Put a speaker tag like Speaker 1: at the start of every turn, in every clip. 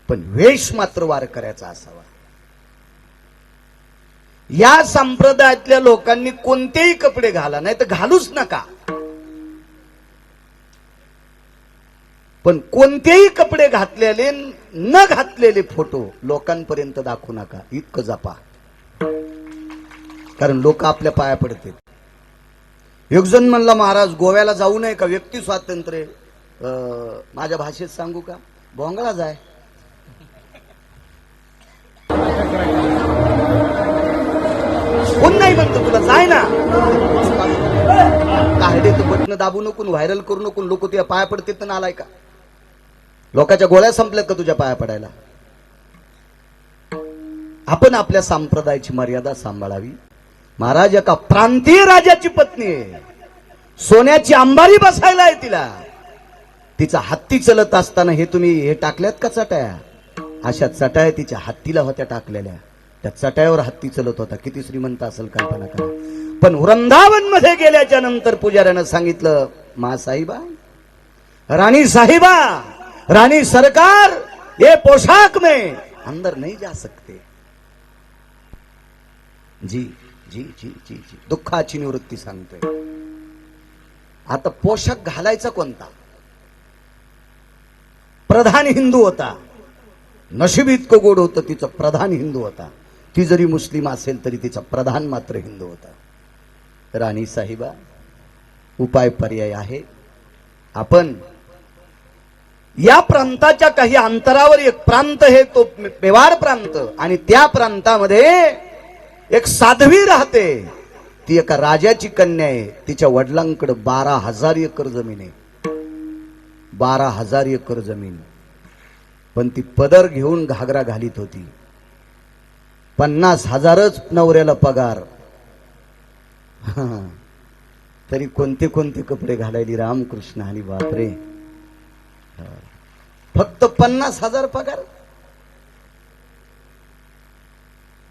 Speaker 1: पण वेश मात्र वारकऱ्याचा असावा. या संप्रदायातल्या लोकांनी कोणतेही कपडे घाला, नाही तर घालूच नका, पण कोणतेही कपडे घातलेले न घातलेले फोटो लोकांपर्यंत दाखवू नका. इतकं जपा, कारण लोक आपल्या पाया पडतील. एक जण म्हणला, महाराज गोव्याला जाऊ नये का? व्यक्ती स्वातंत्र्य. माझ्या भाषेत सांगू का? भोंगळा जाय. कोण नाही म्हणतो तुला, जाय ना. काहडे बटन दाबू नको, व्हायरल करू नको. लोक तुझ्या पाया पडते तर आलाय का? लोकांच्या गोळ्या संपल्यात का तुझ्या पाया पडायला? आपण आपल्या संप्रदायाची मर्यादा सांभाळावी. महाराज एका प्रांतीय राजाची पत्नी आहे, सोन्याची अंबारी बसायला आहे तिला. तिचा हत्ती चलत असताना हे तुम्ही हे टाकल्यात का चटाया? अशा चटाया तिच्या हत्तीला होत्या टाकलेल्या. त्या चटायावर हत्ती चलत होता. किती श्रीमंत असेल कल्पना करा. पण वृंदावन मध्ये गेल्याच्या नंतर पुजाऱ्यानं सांगितलं, मा साहिबा, रानी साहिबा, रानी सरकार, ये पोशाक में अंदर नहीं जा सकते. जी जी जी जी जी दुःखाची निवृत्ती सांगतोय. आता पोशाख घालायचा कोणता? प्रधान हिंदू होता. नशीब इतकं गोड होतं, तिचं प्रधान हिंदू होता. ती जरी मुस्लिम असेल तरी तिचा प्रधान मात्र हिंदू होता. राणी साहिबा, उपाय पर्याय आहे. आपण या प्रांताच्या काही अंतरावर एक प्रांत आहे, तो मेवाड प्रांत, आणि त्या प्रांतामध्ये एक साध्वी राहते. ती एका राजाची कन्या आहे. तिच्या वडिलांकडे 12,000 एकर जमीन आहे. 12,000 एकर जमीन. पण ती पदर घेऊन घागरा घालीत होती. 50,000च नवऱ्याला पगार. तरी कोणते कोणते कपडे घालायली रामकृष्ण आणि बापरे. फक्त 50,000 पगार.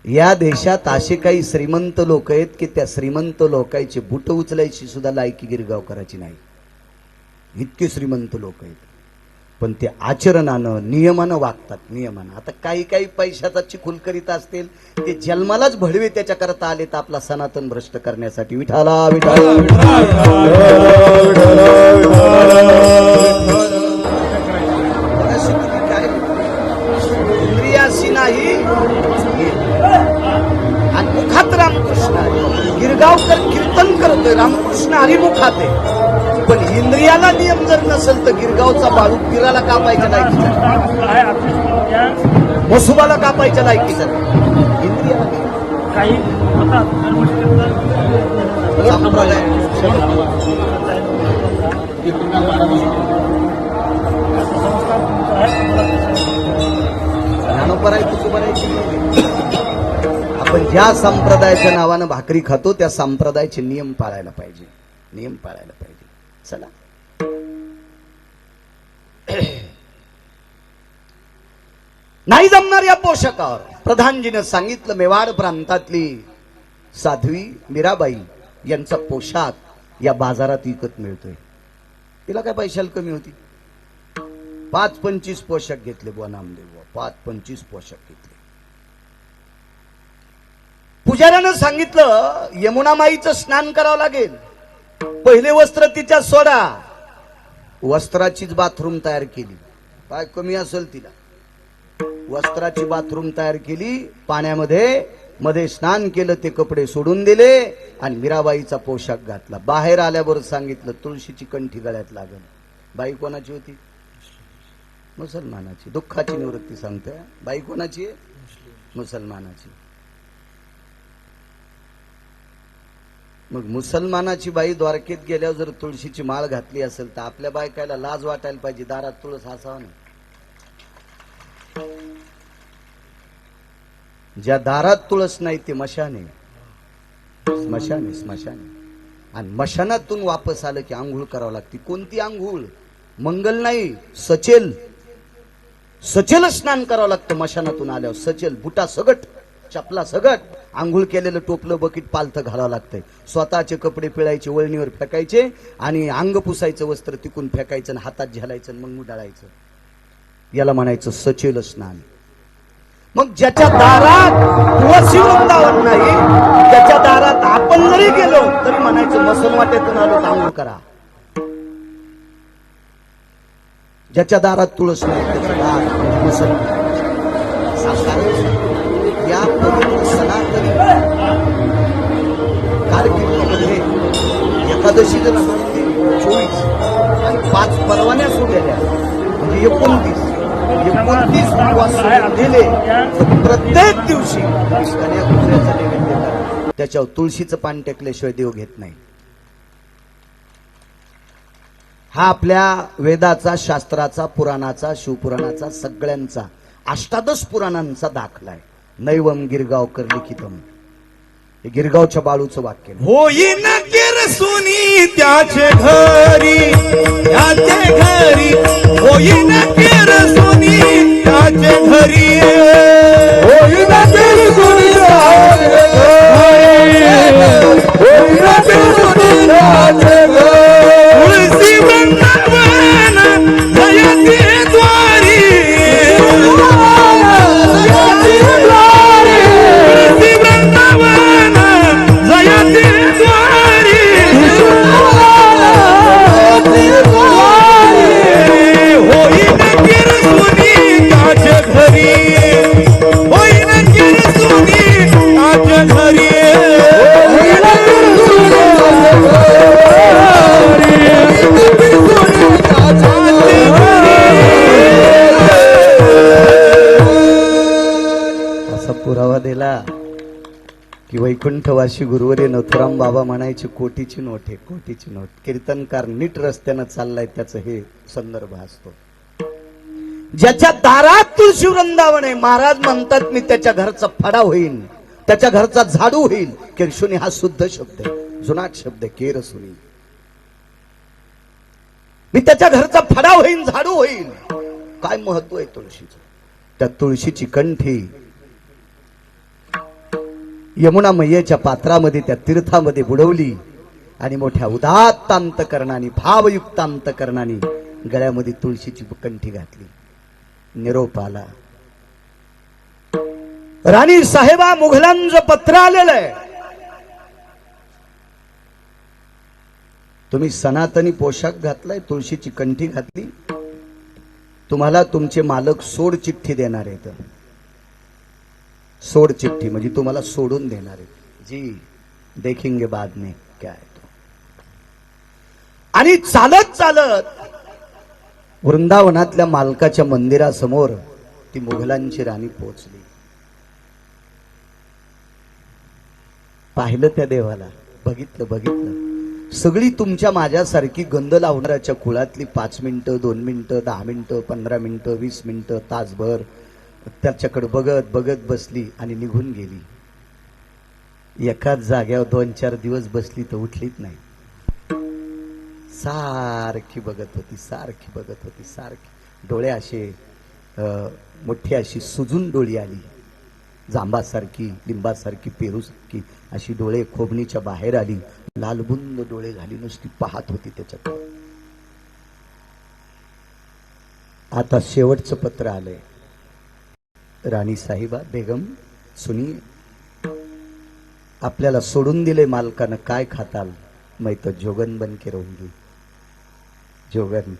Speaker 1: या देशात असे काही श्रीमंत लोक आहेत की त्या श्रीमंत लोकांचे बुट उचलायची सुद्धा लायकी गिरगावकराची नाही. इतके श्रीमंत लोक आहेत, पण ते आचरणानं नियमानं वागतात. नियमानं. आता काही काही पैशाचा चिखुल करीत असतील, ते जन्मालाच भडवे त्याच्या करता आले तर आपला सनातन भ्रष्ट करण्यासाठी. विठाला विठाला इंद्रियाशी नाही आणि मुखात रामकृष्ण हरी. गिरगावकर कीर्तन करतोय रामकृष्ण हरी मुखात आहे, पण इंद्रियाला नियम जर नसेल तर गिरगावचा बाळू गिराला कापायच्या लायकीचा, मसुबाला कापायच्या लायकीचा. इंद्रियाला काही आपण ज्या संप्रदायाच्या नावानं भाकरी खातो त्या संप्रदायाचे नियम पाळायला पाहिजे. नियम पाळायला पाहिजे. चला, नाही जमणार या पोशाखावर. प्रधानजीने सांगितलं, मेवाड प्रांतातली साध्वी मीराबाई यांचा पोशाख या बाजारात विकत मिळतोय. तिला काय पैशाला कमी होती. 5-25 पोशाख घेतले बुवा नामदेव. 5-25 पोशाख घेतले. पुजाऱ्यानं सांगितलं, यमुनामाईचं स्नान करावं लागेल. पहिले वस्त्र तिच्या सोडा. वस्त्राचीच बाथरूम तयार केली. काय कमी असेल तिला. वस्त्राची बाथरूम तयार केली. पाण्यामध्ये मध्ये स्नान केलं. ते कपडे सोडून दिले आणि मीराबाईचा पोशाख घातला. बाहेर आल्याबरोबर सांगितलं, तुळशीची कंठी गळ्यात लागल. बाई कोणाची होती? मुसलमानाची. दुःखाची निवृत्ती सांगतोय. बाई कोणाची आहे? मुसलमानाची. मग मुसलमानाची बाई द्वारकेत गेल्यावर जर तुळशीची माळ घातली असेल तर आपल्या बायकायला लाज वाटायला पाहिजे. दारात तुळस असावा ना. ज्या दारात तुळस नाही ते मशाने. स्मशाने. स्मशाने. आणि मशानातून वापस आलं की आंघोळ करावं लागते. कोणती आंघोळ? मंगल नाही, सचेल. सचेल स्नान करावं लागतं मशानातून आल्यावर. सचेल, बुटा सगट, चपला सगट, आंघोळ केलेलं टोपलं बकीट पालथं घालावं लागतंय. स्वतःचे कपडे पिळायचे, वळणीवर फेकायचे आणि अंग पुसायचं वस्त्र तिकून फेकायचं आणि हातात झेलायचं मग उडाळायचं. याला म्हणायचं सचेल स्नान. मग ज्याच्या दारात तुळशी वृंदावन नाही, त्याच्या दारात आपण जरी गेलो तरी म्हणायचं मसन वाटेतून आलो आंघोळ करा. ज्याच्या दारात तुळस नाही त्याचं दार मसन. या पवित्र सनातनी कारकिर्दीमध्ये एकादशी जर 24 आणि 5 परवान्या सोडलेल्या म्हणजे 29 उपवास दिले. प्रत्येक दिवशी कन्यापुत्र्याचा नैवेद्य करा. त्याच्यावर तुळशीचं पान टेकल्याशिवाय देव घेत नाही. हा आपल्या वेदाचा, शास्त्राचा, पुराणाचा, शिवपुराणाचा, सगळ्यांचा 18 पुराणांचा दाखला आहे. नैवम गिरगावकर लिखितम. हे गिरगावच्या बाळूचं वाक्य.
Speaker 2: होईन किरसुनी त्याचे घरी, त्याचे घरी होईन किरसुनी त्याचे घरी, होईन किरसुनी त्याचे घरी, होईन किरसुनी त्याचे घरी. तुळशी वृंदावन जयती द्वारी, तुळशी वृंदावन जयती द्वारी, होईन किरसुनी त्याचे घरी, होईन किरसुनी त्याचे घरी, होईन किरसुनी
Speaker 1: असा पुरावा दिला की वैकुंठवासी गुरुवर्य नथुराम बाबा म्हणायचे कोटीची नोट आहे, कोटीची नोट. कीर्तनकार नीट रस्त्यानं चाललाय त्याचं हे संदर्भ असतो. ज्याच्या दारात तुळशी वृंदावन आहे, महाराज म्हणतात मी त्याच्या घरचा फडा होईल, त्याच्या घरचा झाडू होईल. केरसुनी हा शुद्ध शब्द आहे, जुनाट शब्द आहे. केरसुनी मी त्याच्या घरचा फडा होईल, झाडू होईल. काय महत्व आहे तुळशीचं. त्या तुळशीची कंठी यमुना मैयेच्या पात्रामध्ये, त्या तीर्थामध्ये बुडवली आणि मोठ्या उदात्त अंतकरणाने, भावयुक्त अंतकरणाने गळ्यामध्ये तुळशीची कंठी घातली. निरोप आला. राणी साहेबा, मुघलांचं पत्र आलेलं आहे. तुम्ही सनातनी पोशाख घातलाय, तुळशीची कंठी घातली, तुम्हाला तुमचे मालक सोड चिठ्ठी देणार आहेत. सोड चिठ्ठी म्हणजे तुम्हाला सोडून देणार आहेत. जी देखेंगे बाद में क्या है तो. आणि चालत चालत वृंदावनातल्या मालकाच्या मंदिरासमोर ती मुघलांची राणी पोहोचली. पाहिलं त्या देवाला, बघितलं. सगळी तुमच्या माझ्यासारखी गंध लावणाऱ्याच्या कुळातली 5 मिनिटं, 2 मिनिटं, 10 मिनिटं, 15 मिनिटं, 20 मिनिटं, तासभर त्याच्याकडे बघत बघत बसली आणि निघून गेली. एकाच जाग्यावर 2-4 दिवस बसली तर उठलीच नाही. सारखी बघत होती, सारखी बघत होती, सारखी. डोळे असे मोठी अशी सुजून डोळी आली, जांबासारखी, लिंबासारखी, पेरूसारखी अशी डोळे खोबणीच्या बाहेर आली. लालबुंद डोळे घाली नुसती पाहत होती त्याच्याकडे. आता शेवटचं पत्र आलंय. राणी साहिबा, बेगम, सुनिए, आपल्याला सोडून दिले मालकानं, काय खाताल? मैं तो जोगन बन के रहूंगी. जोगन,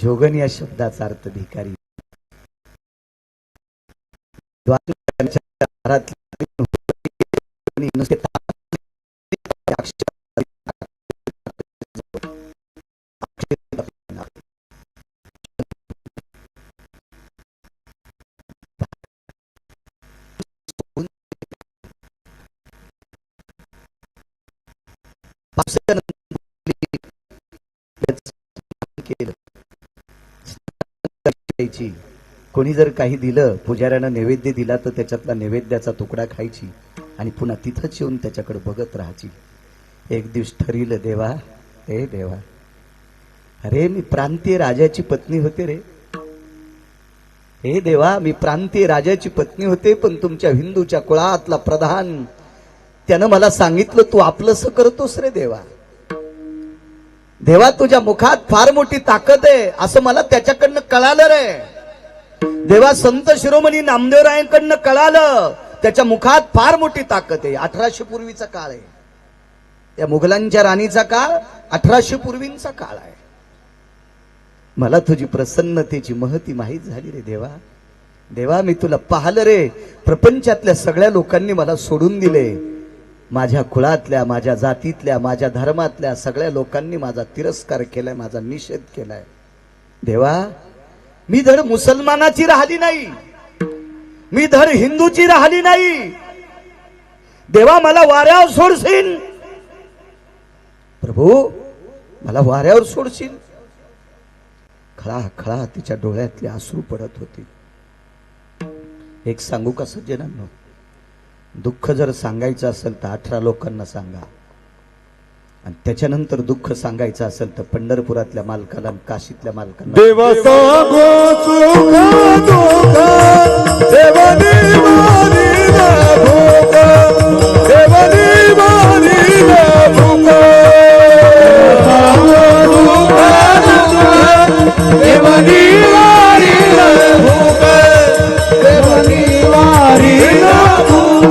Speaker 1: जोगन या शब्दाचा अर्थ भिकारी. कोणी जर काही दिलं, पुजाऱ्यानं नैवेद्य दिला तर त्याच्यातला नैवेद्याचा तुकडा खायची आणि पुन्हा तिथंच येऊन त्याच्याकडे बघत राहायची. एक दिवस ठरविलं, देवा, हे देवा, अरे मी प्रांतीय राजाची पत्नी होते रे. हे देवा, मी प्रांतीय राजाची पत्नी होते, पण तुमच्या हिंदूच्या कुळातला प्रधान त्यानं मला सांगितलं तू आपलंसं करतोस रे देवा. देवा तुझ्या मुखात फार मोठी ताकद आहे असं मला त्याच्याकडनं कळालं रे. देवा संत शिरोमणी नामदेवरायांकडनं कळालं त्याच्या मुखात फार मोठी ताकद आहे. 1800 पूर्वीचा काळ आहे. त्या मुघलांच्या राणीचा काळ 1800 पूर्वींचा काळ आहे. मला तुझी प्रसन्नतेची महती माहीत झाली रे देवा. देवा मी तुला पाहिलं रे. प्रपंचातल्या सगळ्या लोकांनी मला सोडून दिले. माझ्या कुळातल्या, माझ्या जातीतल्या, माझ्या धर्मातल्या सगळ्या लोकांनी माझा तिरस्कार केलाय, माझा निषेध केलाय. देवा मी धड मुसलमानाची राहिली नाही, मी धड हिंदूची राहिली नाही. देवा मला वाऱ्यावर सोडशील प्रभू, मला वाऱ्यावर सोडशील. खळा खळा तिच्या डोळ्यातले अश्रू पडत होते. एक सांगू का सज्जनांनो, दुःख जर सांगायचं असेल तर 18 लोकांना सांगा, आणि त्याच्यानंतर दुःख सांगायचं असेल तर पंढरपुरातल्या मालकाला आणि काशीतल्या मालकांना.
Speaker 2: देवा सांगो सुख दुःख, देवानी मारिला भूक, देवानी मारिला भूक. देवानी मारिला भूक, देवानी मारिला भूक.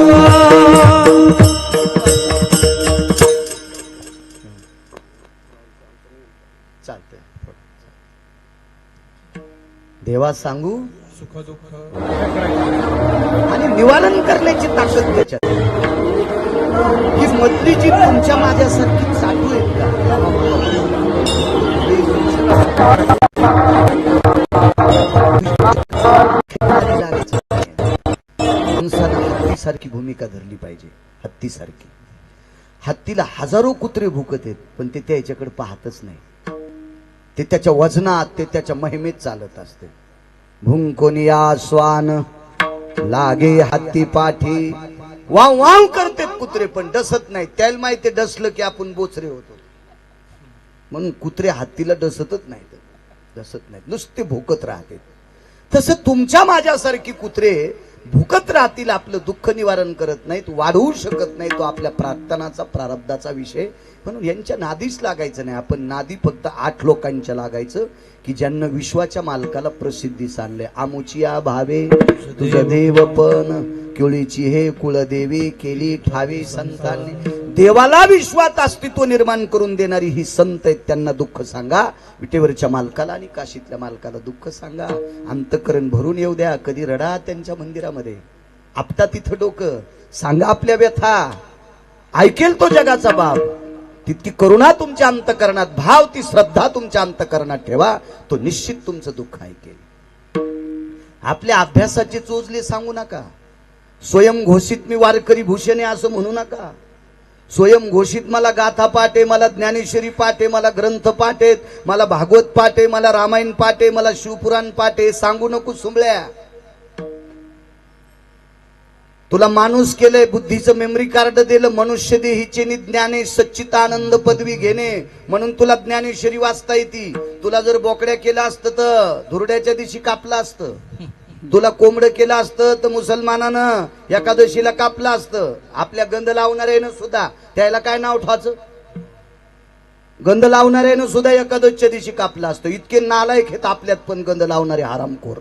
Speaker 1: चालतंय. देवा सांगू
Speaker 2: सुख दुःख
Speaker 1: आणि निवारण करण्याची ताकद त्याच्यात. ही मधली जी तुमच्या माझ्यासारखी चालू आहे हत्तीसारखी भूमिका धरली पाहिजे. हत्तीसारखी. हत्तीला हजारो कुत्रे भुकत आहेत पण ते त्याच्याकडे पाहतच नाही. ते त्याच्या वजनात, ते त्याच्या महिमेत चालत असते. भुंकोनिया श्वान लागे हत्ती पाठी. वाव वाव करते कुत्रे पण डसत नाही. त्याला माहिती डसलं की आपण बोचरे होतो म्हणून कुत्रे हत्तीला डसतच नाहीत, डसत नाहीत, नुसते भुकत राहते. तसं तुमच्या माझ्यासारखी कुत्रे भुकत राहतील, आपलं दुःख निवारण करत नाहीत, वाढवू शकत नाही. तो आपल्या प्रार्थनाचा प्रारब्धाचा विषय. म्हणून यांच्या नादीच लागायचं नाही. आपण नादी फक्त 8 लोकांच्या लागायचं की ज्यांना विश्वाच्या मालकाला प्रसिद्धी सांगले. आमुचिया भावे तुझं देवपण, किळीची हे कुळदेवी केली ठावी संतांनी. देवाला विश्वात अस्तित्व निर्माण करून देणारी ही संत आहेत. त्यांना दुःख सांगा. विटेवरच्या मालकाला आणि काशीतल्या मालकाला दुःख सांगा. अंतकरण भरून येऊ द्या. कधी रडा त्यांच्या मंदिरामध्ये, आपटा तिथं डोकं, सांगा आपल्या व्यथा. ऐकेल तो जगाचा बाप. तितकी करुणा तुमच्या अंतकरणात, भाव, ती श्रद्धा तुमच्या अंतकरणात ठेवा. तो निश्चित तुमचं दुःख ऐकेल. आपल्या अभ्यासाचे चोचले सांगू नका. स्वयंघोषित मी वारकरी भूषणे असं म्हणू नका. स्वयंघोषित मला गाथा पाठ आहे, मला ज्ञानेश्वरी पाठ आहे, मला ग्रंथ पाठ आहेत, मला भागवत पाठ आहे, मला रामायण पाठ आहे, मला शिवपुराण पाठ आहे. सांगू नको सुंबळ्या. तुला माणूस केलंय, बुद्धीचं मेमरी कार्ड दिलं, मनुष्य देहीचे ज्ञाने सच्चितानंद पदवी घेणे म्हणून तुला ज्ञानेश्वरी वाचता येते. तुला जर बोकड्या केलं असतं तर धुरड्याच्या दिवशी कापलं असतं. तुला कोंबडं केलं असतं तर मुसलमानानं एकादशीला कापलं असतं. आपल्या गंध लावणाऱ्यानं सुद्धा त्याला काय नाव ठेवायचं? गंध लावणाऱ्यानं सुद्धा एकादशीच्या दिवशी कापलं असतं. इतके नालायक आहेत आपल्यात पण गंध लावणारे हरामखोर.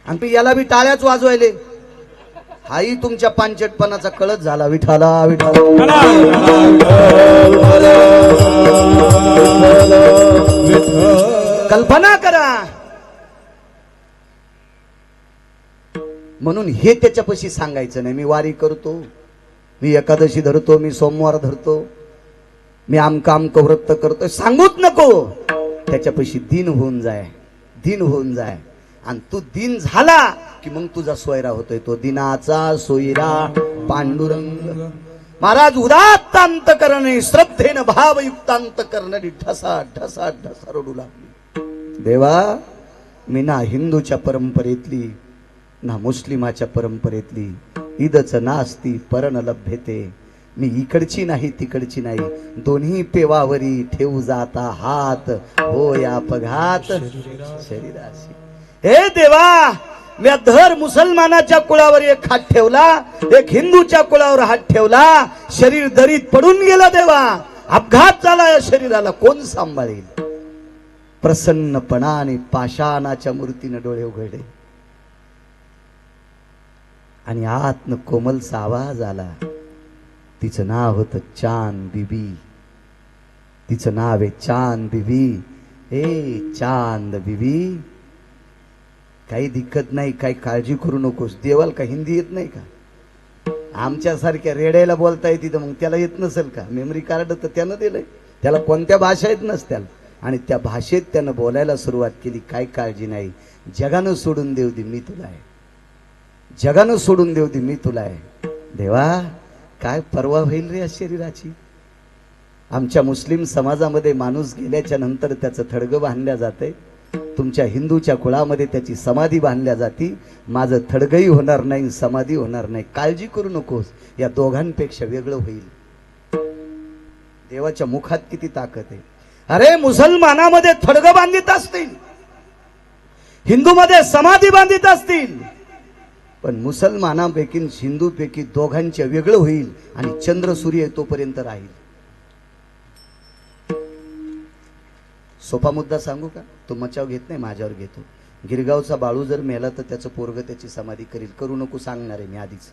Speaker 1: आणि याला बी टाळ्याच वाजवायले. हाही तुमच्या पांचटपणाचा कळत झाला. विठाला विठाला. कल्पना करा. म्हणून हे त्याच्यापाशी सांगायचं नाही. मी वारी करतो, मी एकादशी धरतो, मी सोमवार धरतो, मी आमका व्रत करतोय, सांगूच नको. त्याच्यापाशी दिन होऊन जाय, दिन होऊन जाय. आणि तू दिन झाला की मग तुझा सोयरा होतोय. तो दिनाचा सोयरा पांडुरंग. महाराज उदात्त अंतकरणे श्रद्धेनं भावयुक्त अंतकरणे ठसा ठसा ठसा रडू लागली. देवा मी ना हिंदूच्या परंपरेतली ना मुस्लिमाच्या परंपरेतली. ईदच नास्ती परण लभ्यते. मी इकडची नाही तिकडची नाही, दोन्ही पेवावरी ठेवू जाता हात. हो या अपघात शरीराशी. हे देवा मी धर मुसलमानाच्या कुळावर एक हात ठेवला, एक हिंदूच्या कुळावर हात ठेवला. शरीर दरीत पडून गेलं देवा. अपघात झाला या शरीराला कोण सांभाळेल? प्रसन्नपणाने पाषाणाच्या मूर्तीनं डोळे उघडले आणि आतनं कोमलसा आवाज आला. तिचं नाव होतं चांद बीबी. तिचं नाव आहे चांद बीबी. ए चांद बीबी, काही दिक्कत नाही, काही काळजी करू नकोस. देवाल का हिंदी येत नाही का? आमच्यासारख्या रेड्याला बोलता येते तर मग त्याला येत नसेल का? मेमरी कार्ड तर त्यानं दिलंय, त्याला कोणत्या भाषा येत नसत्याल आणि त्या भाषेत त्यानं बोलायला सुरुवात केली. काय काळजी नाही, जगानं सोडून देऊ दे मी तुला आहे, जगानं सोडून देऊ दे मी तुला आहे. देवा काय परवा होईल रे या शरीराची? आमच्या मुस्लिम समाजामध्ये माणूस गेल्याच्या नंतर त्याचं थडगं बांधल्या जाते. तुमच्या हिंदूच्या कुळामध्ये त्याची समाधी बांधल्या जाती. माझं थडगही होणार नाही, समाधी होणार नाही. काळजी करू नकोस, या दोघांपेक्षा वेगळं होईल. देवाच्या मुखात किती ताकद आहे. अरे मुसलमानामध्ये थडगं बांधित असतील, हिंदूमध्ये समाधी बांधित असतील, पण मुसलमानापैकी हिंदूपैकी दोघांच्या वेगळं होईल आणि चंद्र सूर्य तोपर्यंत राहील. सोपा मुद्दा सांगू का? तो मचाव घेत नाही, माझ्यावर घेतो. गिरगावचा बाळू जर मेला तर त्याचं पोरग त्याची समाधी करील. करू नको सांगणार आहे मी आधीच,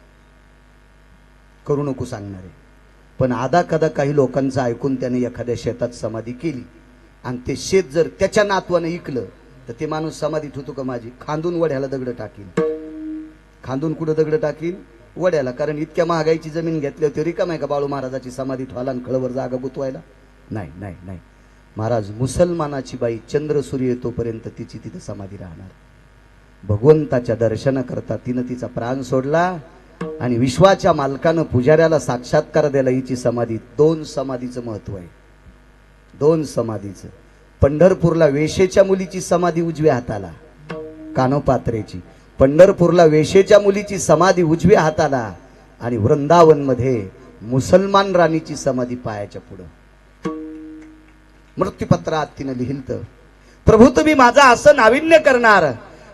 Speaker 1: करू नको सांगणार आहे. पण आदा कदा काही लोकांचं ऐकून त्याने एखाद्या शेतात समाधी केली आणि ते शेत जर त्याच्या नातवानं इकलं तर ते माणूस समाधी ठेवतो का? माझी खांदून वड्याला दगड टाकील. खांदून कुठं दगड टाकील? वड्याला. कारण इतक्या महागाईची जमीन घेतली होती, रिकाम आहे का बाळू महाराजाची समाधी ठेवायला आणि खळवर जागा गुतवायला? नाही नाही नाही. महाराज मुसलमानाची बाई चंद्र सूर्य येतोपर्यंत तिची तिथे समाधी राहणार. भगवंताच्या दर्शनाकरता तिनं तिचा प्राण सोडला आणि विश्वाच्या मालकानं पुजाऱ्याला साक्षात्कार द्यायला हिची समाधी. 2 समाधीचं महत्व आहे, 2 समाधीचं. पंढरपूरला वेशेच्या मुलीची समाधी उजव्या हाताला, कानोपात्रेची. पंढरपूरला वेशेच्या मुलीची समाधी उजव्या हाताला आणि वृंदावन मध्ये मुसलमान राणीची समाधी पायाच्या पुढं. मृत्यूपत्रात तिने लिहिलं, प्रभू तुम्ही माझा असं नाविन्य करणार,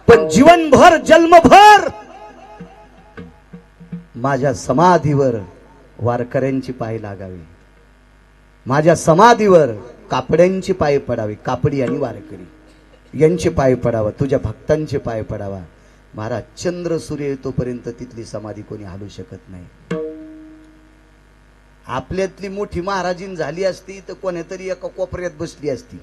Speaker 1: पण जीवनभर जन्मभर माझ्या समाधीवर वारकऱ्यांची पाय लागावी, माझ्या समाधीवर कापड्यांची पाय पडावी. कापडी आणि वारकरी यांचे पाय पडावा, तुझ्या भक्तांचे पाय पडावा. महाराज चंद्र सूर्य येतोपर्यंत तिथली समाधी कोणी हलू शकत नाही. आपल्यातली मोठी महाराजीन झाली असती तर कोणीतरी एका कोपऱ्यात बसली असती,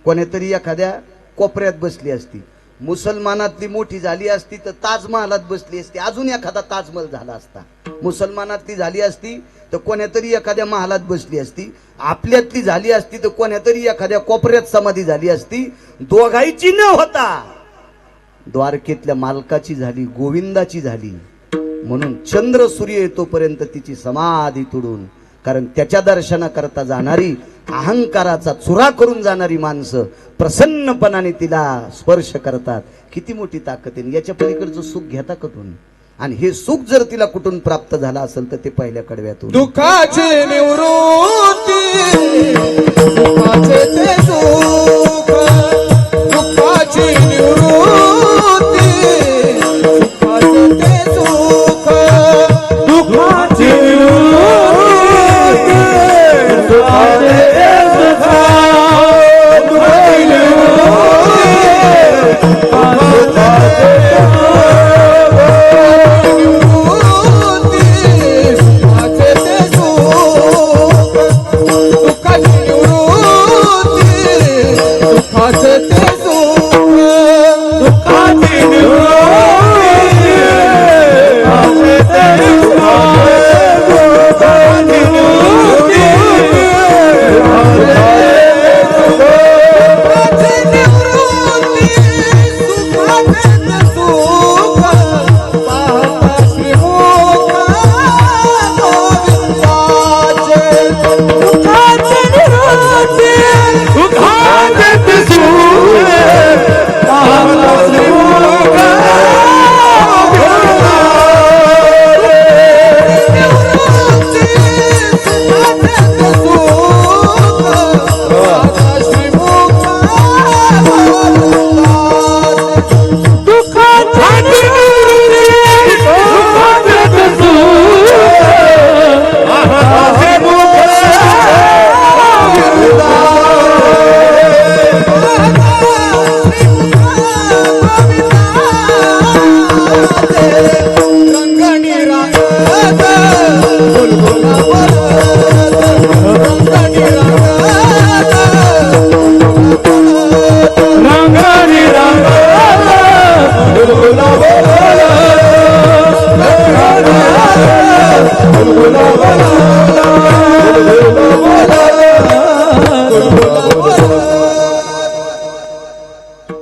Speaker 1: कोणीतरी एखाद्या कोपऱ्यात बसली असती. मुसलमानातली मोठी झाली असती तर ताजमहालात बसली असती, अजून एखादा ताजमहल झाला असता. मुसलमानातली झाली असती तर कोणीतरी एखाद्या महालात बसली असती. आपल्यातली झाली असती तर कोणीतरी एखाद्या कोपऱ्यात समाधी झाली असती. दोघांची न होता द्वारकेतल्या मालकाची झाली, गोविंदाची झाली. म्हणून चंद्र सूर्य येतोपर्यंत तिची समाधी तुडून, कारण त्याच्या दर्शनाकरता जाणारी, अहंकाराचा चुरा करून जाणारी माणसं प्रसन्नपणाने तिला स्पर्श करतात. किती मोठी ताकद आहे. याच्या पलीकडचं सुख घेता कुठून? आणि हे सुख जर तिला कुठून प्राप्त झालं असेल तर ते पहिल्या कडव्यातून.
Speaker 2: दुःखाची निवृत्ती, सुखाचे ते सुख, दुःखाची निवृत्ती, सुखाचे ते सुख, दुःखाची निवृत्ती, सुखाचे ते सुख, दुःखाची
Speaker 3: सुख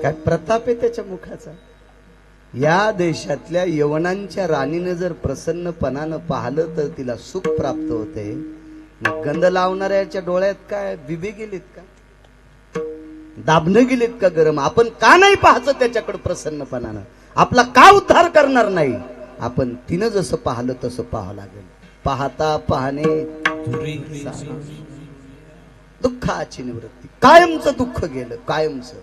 Speaker 1: काय प्रताप आहे त्याच्या मुखाचा. या देशातल्या यवनांच्या राणीनं जर प्रसन्नपणानं पाहिलं तर तिला सुख प्राप्त होते. मग गंध लावणाऱ्याच्या डोळ्यात काय बिबे गेलेत का, दाबणं गेलेत का गरम? आपण का नाही पाहायचं त्याच्याकडे प्रसन्नपणानं? आपला का उद्धार करणार नाही? आपण तिनं जसं पाहिलं तसं पाहावं लागेल. पाहता पाहणे दुःखाची निवृत्ती. कायमचं दुःख गेलं, कायमचं.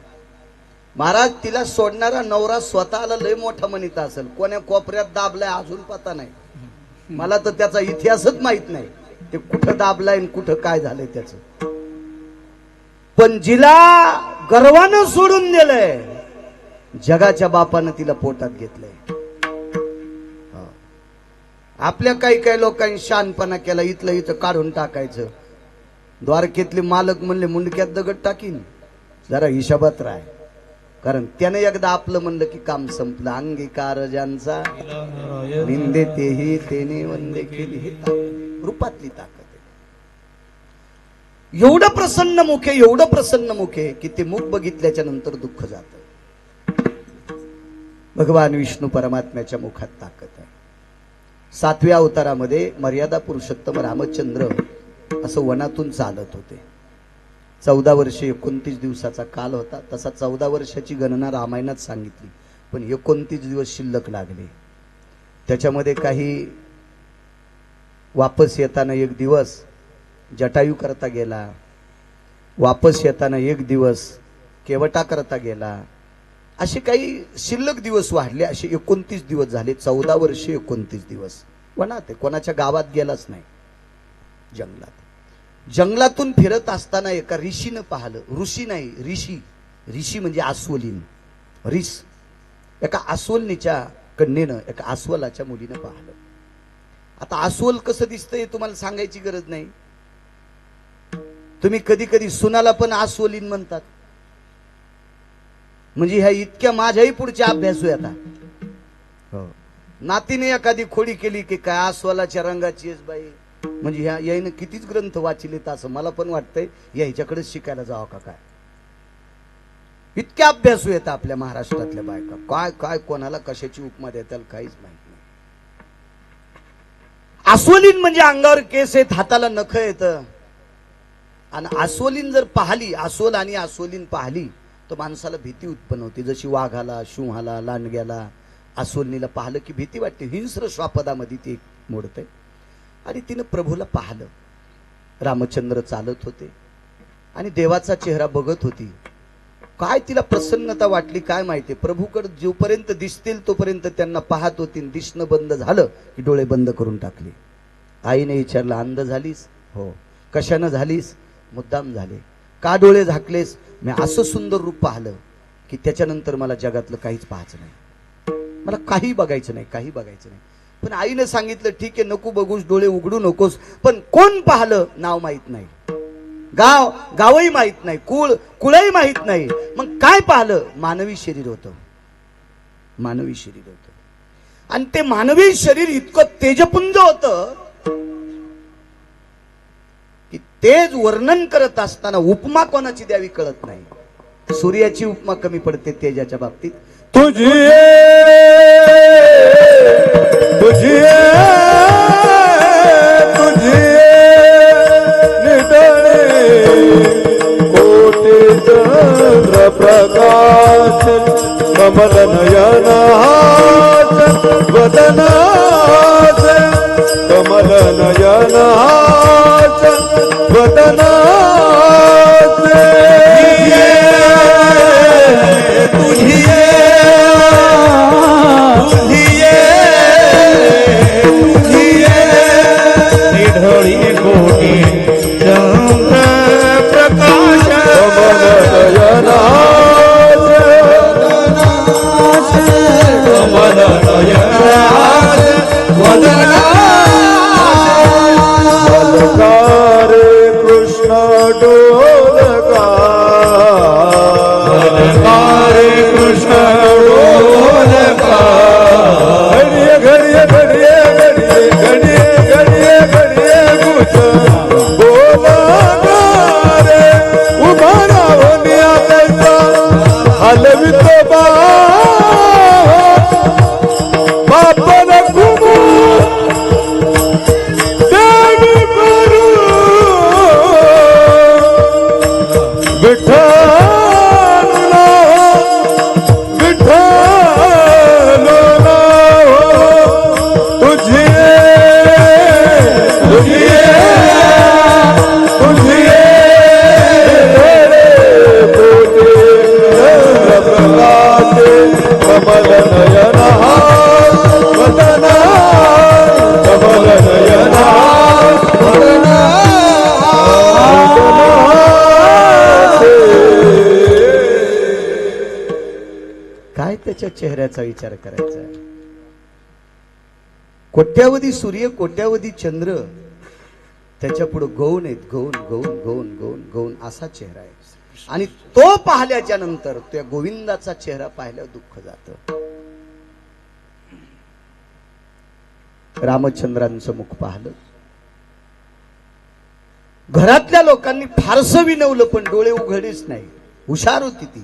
Speaker 1: महाराज तिला सोडणारा नवरा स्वतःला लय मोठा म्हणत असेल, कोण्या कोपऱ्यात दाबलाय अजून पता नाही. मला तर त्याचा इतिहासच माहित नाही, ते कुठं दाबलाय आणि कुठं काय झालंय त्याच. पण जिला गर्वानं सोडून दिलंय, जगाच्या बापानं तिला पोटात घेतलंय. आपल्या काही लोकांनी शानपणा केला, इथलं इथं काढून टाकायचं. द्वारकेतले मालक म्हणले मुंडक्यात दगड टाकीन, जरा हिशोबात राह. कारण त्याने एकदा आपलं म्हणलं की काम संपलं. अंगीकार ज्यांचा निंदे तेही तेने वंदे केली. हे रूपातली ताकद आहे. एवढं प्रसन्न मुख आहे, एवढं प्रसन्न मुख आहे की ते मुख बघितल्याच्या नंतर दुःख जातं. भगवान विष्णू परमात्म्याच्या मुखात ताकद आहे. 7व्या अवतारामध्ये मर्यादा पुरुषोत्तम रामचंद्र असं वनातून चालत होते. 14 वर्षे 29 दिवसाचा काल होता. तसा 14 वर्षाची गणना रामायणात सांगितली, पण 29 दिवस शिल्लक लागले. त्याच्यामध्ये काही वापस येताना 1 दिवस जटायू करता गेला, वापस येताना 1 दिवस केवटा करता गेला. असे काही शिल्लक दिवस वाढले. असे 29 दिवस झाले. 14 वर्षे 29 दिवस वनात आहे. कोणाच्या गावात गेलाच नाही, जंगलात. जंगलातून फिरत असताना एका ऋषीनं पाहिलं. ऋषी नाही, ऋषी. ऋषी म्हणजे अस्वलीन, ऋष. एका अस्वलनीच्या कन्येनं एका अस्वलाच्या मुलीनं पाहिलं. आता अस्वल कसं दिसतंय तुम्हाला सांगायची गरज नाही. तुम्ही कधी कधी सुनाला पण अस्वलीन म्हणतात. म्हणजे ह्या इतक्या माझ्याही पुढच्या अभ्यासू आता. नातीने एखादी खोडी केली की काय अस्वलाच्या रंगाची आहेस बाई, म्हणजे ह्या याईनं कितीच ग्रंथ वाचलेत असं मला पण वाटतंय. याच्याकडेच शिकायला जावं का काय. इतक्या अभ्यासू येतात आपल्या महाराष्ट्रातल्या बायका. काय काय कोणाला कशाची उपमा देतात काहीच माहित नाही. अस्वलीन म्हणजे अंगावर केस आहेत, हाताला नख येत. आणि अस्वलीन जर पाहिली, अस्वल आणि अस्वलीन पाहिली तर माणसाला भीती उत्पन्न होते. जशी वाघाला, शिंहाला, लांडग्याला अस्वलीला पाहिलं की भीती वाटते. हिंस्र श्वापदामध्ये ती मोडते. आणि तिनं प्रभूला पाहिलं. रामचंद्र चालत होते आणि देवाचा चेहरा बघत होती. काय तिला प्रसन्नता वाटली काय माहिती. प्रभूकडे जोपर्यंत दिसतील तोपर्यंत त्यांना पाहत होती. दिसणं बंद झालं की डोळे बंद करून टाकले. आईने विचारलं, अंध झालीस? हो. कशानं झालीस? मुद्दाम झाले. का डोळे झाकलेस? मी असं सुंदर रूप पाहिलं की त्याच्यानंतर मला जगातलं काहीच पाहायचं नाही, मला काही बघायचं नाही, काही बघायचं नाही. पण आईने सांगितलं ठीक आहे, नको बघूस, डोळे उघडू नकोस. पण कोण पाहिलं? नाव माहित नाही, गावही माहित नाही, कुळही माहित नाही. मग काय पाहिलं? मानवी शरीर होतं, मानवी शरीर होतं. आणि ते मानवी शरीर इतकं तेजपुंज होतं की तेज वर्णन करत असताना उपमा कोणाची द्यावी कळत नाही. सूर्याची उपमा कमी पडते तेजाच्या बाबतीत.
Speaker 2: तुझी तुझी तुझी निडळे कोटी चंद्र प्रकाश कमल नयनाच वदनाच कमल नयनाच वदनाच तुझी निढळी कोटी चंद्र प्रकाश कमल नयनाच कमल नयनाच वदनाच कृष्ण बा बापन घुमू देवी करू विठ्ठल विठ्ठल तुझी तुझी तुझी कमल नयना वदना कमल नयना वदना
Speaker 1: काय त्याच्या चेहऱ्याचा विचार करायचा? कोट्यावधी सूर्य कोट्यावधी चंद्र त्याच्या पुढे गौण आहेत, गौण गौण गौण गौण गौण असा चेहरा आहे. आणि तो पाहिल्याच्या नंतर त्या गोविंदाचा चेहरा पाहिल्यावर दुःख जात. रामचंद्रांचं मुख पाहिलं, घरातल्या लोकांनी फारसं विनवलं पण डोळे उघडीच नाही. हुशार होती ती,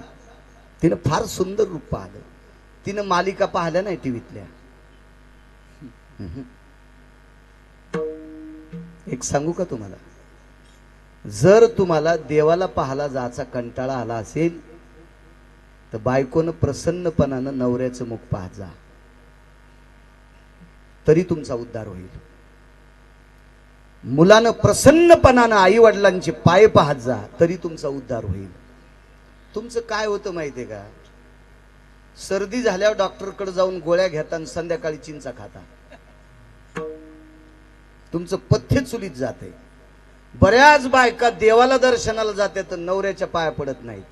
Speaker 1: तिनं फार सुंदर रूप पाहिलं. तिनं मालिका पाहिल्या नाही टीव्हीतल्या. एक सांगू का तुम्हाला, जर तुम्हाला देवाला पाहायला जायचा कंटाळा आला असेल तर बायकोनं प्रसन्नपणानं नवऱ्याचं मुख पाहत जा, तरी तुमचा उद्धार होईल. मुलानं प्रसन्नपणानं आई वडिलांचे पाय पाहत जा, तरी तुमचा उद्धार होईल. तुमचं काय होतं माहितीये का, सर्दी झाल्यावर डॉक्टरकडे जाऊन गोळ्या घेता आणि संध्याकाळी चिंचा खाता. तुमचं पथ्य चुलीत जाते. बऱ्याच बायका देवाला दर्शनाला जाते तर नवऱ्याच्या पाया पडत नाहीत.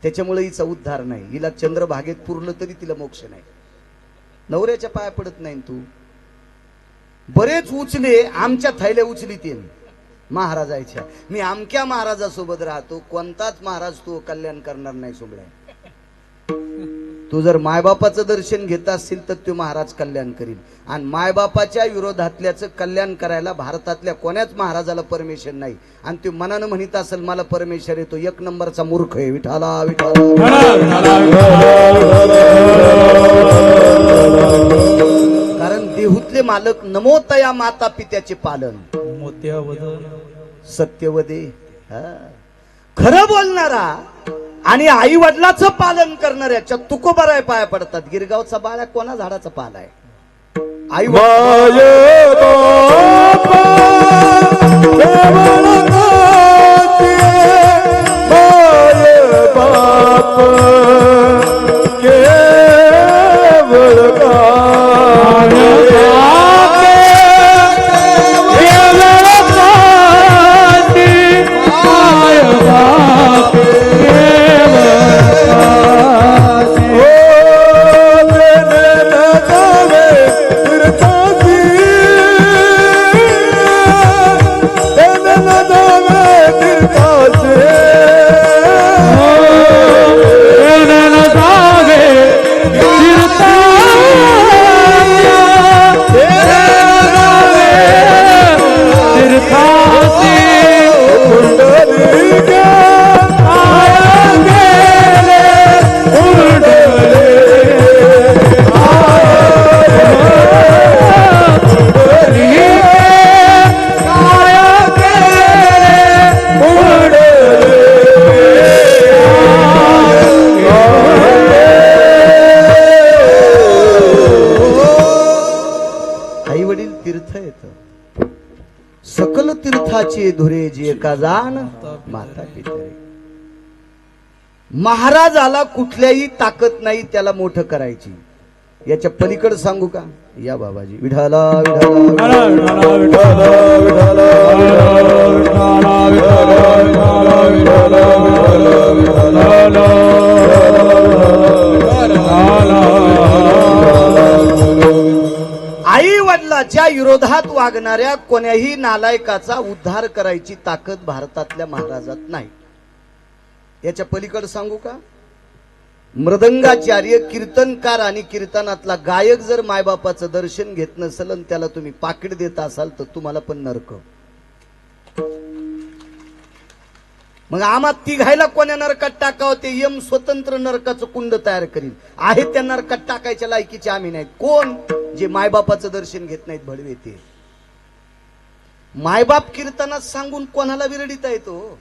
Speaker 1: त्याच्यामुळे हिचा उद्धार नाही. हिला चंद्रभागेत पुरलं तरी तिला मोक्ष नाही. नवऱ्याच्या पाया पडत नाही. तू बरेच उचले आमच्या थैल्या उचलीत महाराजाच्या. मी आमक्या महाराजासोबत राहतो, कोणताच महाराज तू कल्याण करणार नाही सोबळ्या. तू जर मायबापाचं दर्शन घेत असशील तर तो महाराज कल्याण करील. आणि मायबापाच्या विरोधातल्याचं कल्याण करायला भारतातल्या कोण्याच महाराजाला परमेश्वर नाही. आणि तो मनानं म्हणत असेल मला परमेश्वर येतो, एक नंबरचा मूर्ख आहे. विठाला विठाला. कारण देहूतले मालक नमोतया माता पित्याचे पालन सत्यवदे. खरं बोलणारा आणि आई वडिलाचं पालन करणाऱ्याच्या तुकोबाराय पाया पडतात. गिरगावचा बाळा कोणा झाडाचा पाला आहे? आई सकल तीर्थाचे धुरे जे का जाण माता पितरे. महाराजाला कुठल्याही ताकद नाही त्याला मोठं करायची. याच्या पलीकडे सांगू का? या बाबाजी. विठाला विठाला विठाला विठाला आई वडिलाच्या विरोधात वागणाऱ्या कोण्याही नालायकाचा उद्धार करायची ताकद भारतातल्या महाराजात नाही. याच्या पलीकडे सांगू का? मृदंगाचार्य कीर्तनकार आणि कीर्तनातला गायक जर मायबापाचं दर्शन घेत नसेल आणि त्याला तुम्ही पाकिट देत असाल तर तुम्हाला पण नरक. मग आम्हा तिघायला कोण्या नरकात टाकावं ते यम स्वतंत्र नरकाचं कुंड तयार करील. आहे त्या नरकात टाकायच्या लायकीचे आम्ही नाहीत. कोण? जे मायबापाचं दर्शन घेत नाहीत भडवे ते. मायबाप कीर्तनात सांगून कोणाला विरडिता येतो?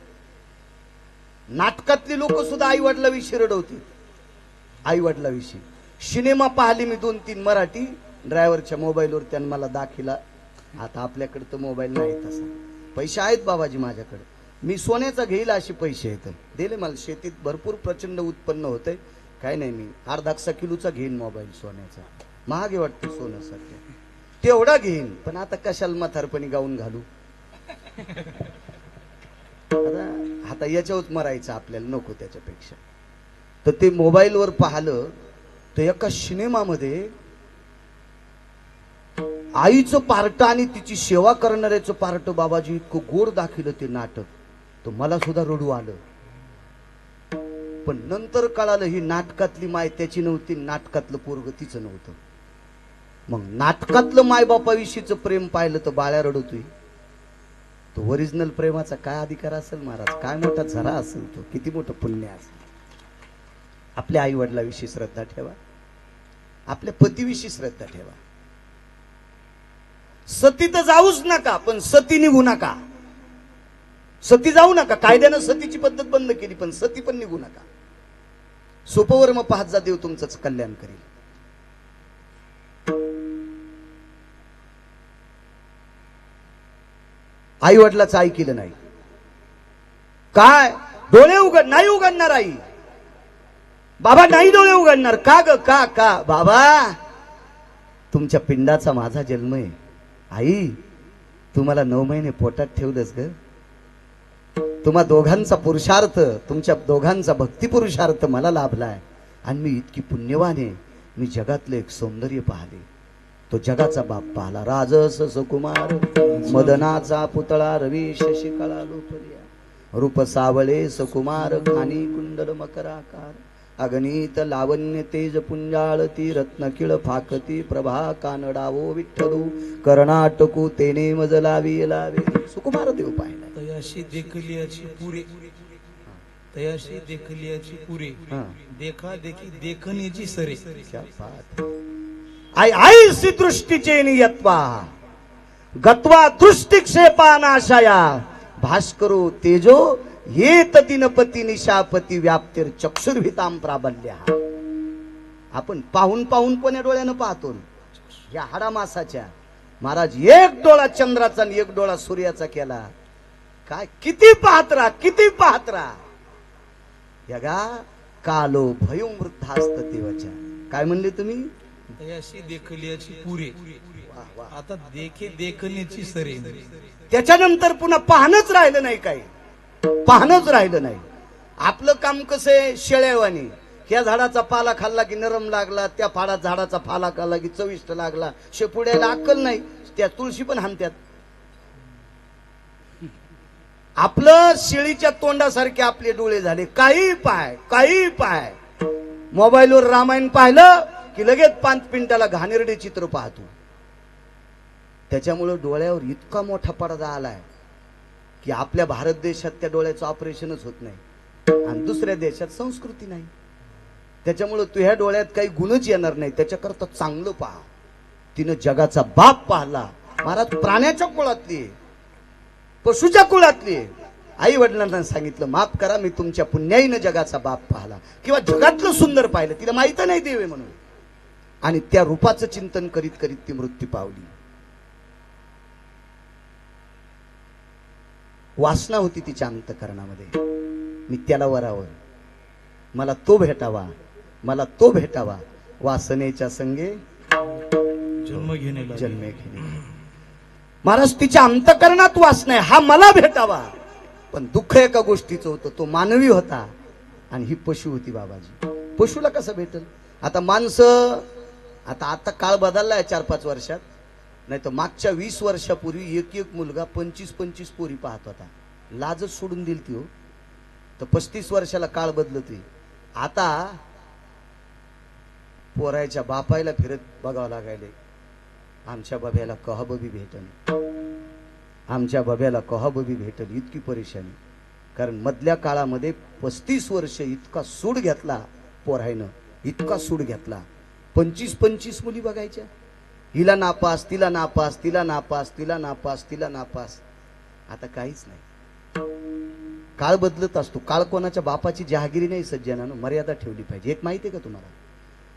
Speaker 1: नाटकातली लोक सुद्धा आई वडिलाविषयी रडवतील. आई वडिलाविषयी सिनेमा पाहिली मी 2-3 मराठी. ड्रायव्हरच्या मोबाईलवर त्यांनी मला दाखिला. आता आपल्याकडे तर मोबाईल नाही तसा. पैसे आहेत बाबाजी माझ्याकडे. मी सोन्याचा घेईल असे पैसे आहेत. दिले मला. शेतीत भरपूर प्रचंड उत्पन्न होतंय. काय नाही, मी 1/2 किलोचा घेईन मोबाईल सोन्याचा. महागे वाटतं सोनं सध्या. तेवढा घेईन. पण आता कशाला म्हातारपणी गाऊन घालू? आता याच्यावर मरायचं आपल्याला नको त्याच्यापेक्षा. तर ते मोबाईलवर पाहिलं तर एका सिनेमामध्ये आईचं पार्ट आणि तिची सेवा करणाऱ्याचं पार्ट बाबाजी इतकं गोड दाखिलं ते नाटक. तर मला सुद्धा रडू आलं. पण नंतर कळालं ही नाटकातली माय त्याची नव्हती, नाटकातलं पोरग तिचं नव्हतं. मग नाटकातलं मायबापाविषयीचं प्रेम पाहिलं तर बाळ्या रडतोय. तो ओरिजिनल प्रेमाचा काय अधिकार असेल महाराज? काय मोठा झरा असेल तो, किती मोठं पुण्य असेल. आपल्या आई वडिलाविषयी श्रद्धा ठेवा. आपल्या पतीविषयी श्रद्धा ठेवा. सती तर जाऊच नका, पण सती निघू नका. सती जाऊ नका. कायद्यानं सतीची पद्धत बंद केली, पण सती पण निघू नका. सोपवर मग पाहत जा, देव तुमचंच कल्याण करेल. आई वडिलाचं ऐकलं नाही. काय डोळे नाही उघडणार आई. बाबा नाही डोळे उघडणार. का ग? का बाबा तुमच्या पिंडाचा माझा जन्म आहे. आई तुम्हाला 9 महिने पोटात ठेवलंस ग. तुम्हा दोघांचा पुरुषार्थ, तुमच्या दोघांचा भक्ती पुरुषार्थ मला लाभलाय. आणि मी इतकी पुण्यवान आहे. मी जगातलं एक सौंदर्य पाहिले. तो जगाचा बाप पाहला. राजस सुकुमार मदनाचा पुतळा रवी शशिकळा लोपलिया. रूप सावळे सुकुमार खानी कुंडल मकराकार. अगणित लावण्य तेज पुंजाळती रत्नकिळ फाकती प्रभा कानडावो विठ्ठलू कर्णाटकू तेने मज लावी लावे. सुकुमार देव पाहिला.
Speaker 3: तयाशी देखलियाची पुरे, तयाशी देखलियाची पुरे, देखा देखी देखणीची सरे.
Speaker 1: क्या बात. आई आईसी दृष्टीचे नियत्वा गत्वा दृष्टिक्षेपा नाशाया भास्करो तेजो येत दिनपती निशापती व्याप्तीर चक्षुर्भिताम प्राबल्य. आपण पाहून पाहून कोण्या डोळ्यानं पाहतो? या हाडामासाच्या. महाराज एक डोळा चंद्राचा आणि एक डोळा सूर्याचा केला. काय किती पाहत राहा, किती पाहत राहा. यगा कालो भयं वृद्धास्त देवाच्या. काय म्हणले तुम्ही?
Speaker 3: तयाशी देखलियाची पुरे, आता देखे देखणीची सरे.
Speaker 1: त्याच्यानंतर पुन्हा पाहणंच राहिलं नाही. काही पाहणंच राहिलं नाही. आपलं काम कसं आहे? शेळ्यावानी. या झाडाचा पाला खाल्ला की नरम लागला, त्या झाडाचा पाला खाल्ला की चविष्ट लागला. शेपुड्याला अक्कल नाही. त्या तुळशी पण हाणत्यात. आपलं शेळीच्या तोंडासारखे आपले डोळे झाले. काही पाय, काही पाय. मोबाईलवर रामायण पाहिलं की लगेच 5 मिनिटाला घाणेरडे चित्र पाहतो. त्याच्यामुळे डोळ्यावर इतका मोठा पडदा आलाय की आपल्या भारत देशात त्या डोळ्याचं ऑपरेशनच होत नाही. आणि दुसऱ्या देशात संस्कृती नाही. त्याच्यामुळे तुझ्या डोळ्यात काही गुणच येणार नाही. त्याच्याकरता चांगलं पहा. तिनं जगाचा बाप पाहला. महाराज प्राण्याच्या कुळातली, पशुच्या कुळातली. आई वडिलांना सांगितलं माफ करा, मी तुमच्या पुण्याईनं जगाचा बाप पाहला. किंवा जगातलं सुंदर पाहिलं. तिला माहित नाही देव आहे म्हणून. आणि त्या रूपाचं चिंतन करीत करीत ती मृत्यू पावली. वासना होती तिच्या अंतःकरणामध्ये. मी त्याला वरावर, मला तो भेटावा, मला तो भेटावा. वासनेच्या संगे
Speaker 3: जन्म घेणे
Speaker 1: जन्मे घेणे. महाराज तिच्या अंतःकरणात वासना आहे. हा मला भेटावा. पण दुःख एका गोष्टीचं होतं. तो मानवी होता आणि ही पशु होती बाबाजी. पशुला कसं भेटल? आता माणसं, आता काळ बदललाय 4-5 वर्षात. नाही तर मागच्या 20 वर्षापूर्वी एक मुलगा 25 पोरी पाहत होता. लाजच सोडून दिली ती हो. तर 35 वर्षाला काळ बदलतोय. आता पोरायच्या बापायला फिरत बघावं लागायले. आमच्या बाब्याला कहाबबी भेटल, आमच्या बाब्याला कहाबबी भेटल. इतकी परेशानी. कारण मधल्या काळामध्ये 35 वर्ष इतका सूड घेतला पोरायनं, इतका सूड घेतला. 25 मुली बघायच्या, हिला नापास, तिला नापास, तिला नापास, तिला नापास, तिला नापास. आता काहीच नाही. काळ बदलत असतो. काळ कोणाच्या बापाची जहागिरी नाही सज्जनानं, मर्यादा ठेवली पाहिजे. एक माहिती आहे का तुम्हाला,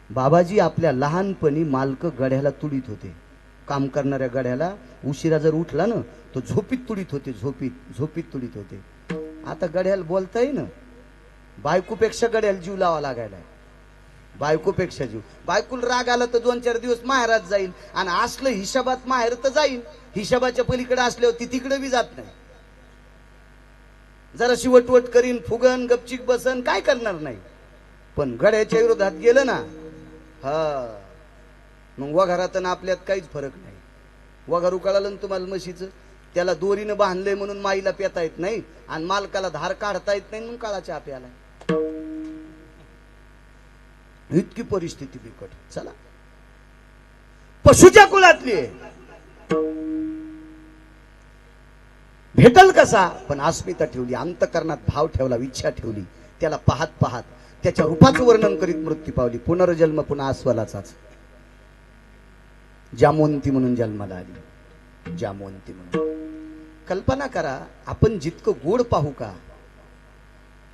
Speaker 1: बाबाजी आपल्या लहानपणी मालक गड्याला तुडीत होते. काम करणाऱ्या गड्याला उशिरा जर उठला ना तो झोपीत तुडीत होते, झोपीत तुडीत होते. आता गड्याला बोलता येईन, बायकोपेक्षा गड्याला जीव लावा लागायला. बायकोपेक्षा जीव. बायकोला राग आला तर 2-4 दिवस माहेरात जाईल, आणि असलं हिशोबात माहेर तर जाईल, हिशोबाच्या पलीकडे असल्यावर ती तिकडे बी जात नाही. जरा वटवट करीन, फुगन, गपचिक बसन, काय करणार नाही. पण गड्याच्या विरोधात गेलं ना, हा मग वघारात आपल्यात काहीच फरक नाही. वघारू कळालं ना तुम्हाला म्हशीचं, त्याला दोरीनं बांधलंय म्हणून माईला पेता येत नाही, आणि मालकाला धार काढता येत नाही म्हणून काळाच्या आपल्याला. इतकी परिस्थिती बिकट. चला, पशुच्या कुलातली भेटल कसा, पण अस्मिता ठेवली, अंतकरणात भाव ठेवला, इच्छा ठेवली. त्याला पाहत पाहत त्याच्या रूपाचं वर्णन करीत मृत्यू पावली. पुनर्जन्म पुन्हा अस्वलाचाच. जामवंती म्हणून जन्माला आली, जामवंती म्हणून. कल्पना करा, आपण जितकं गोड पाहू का,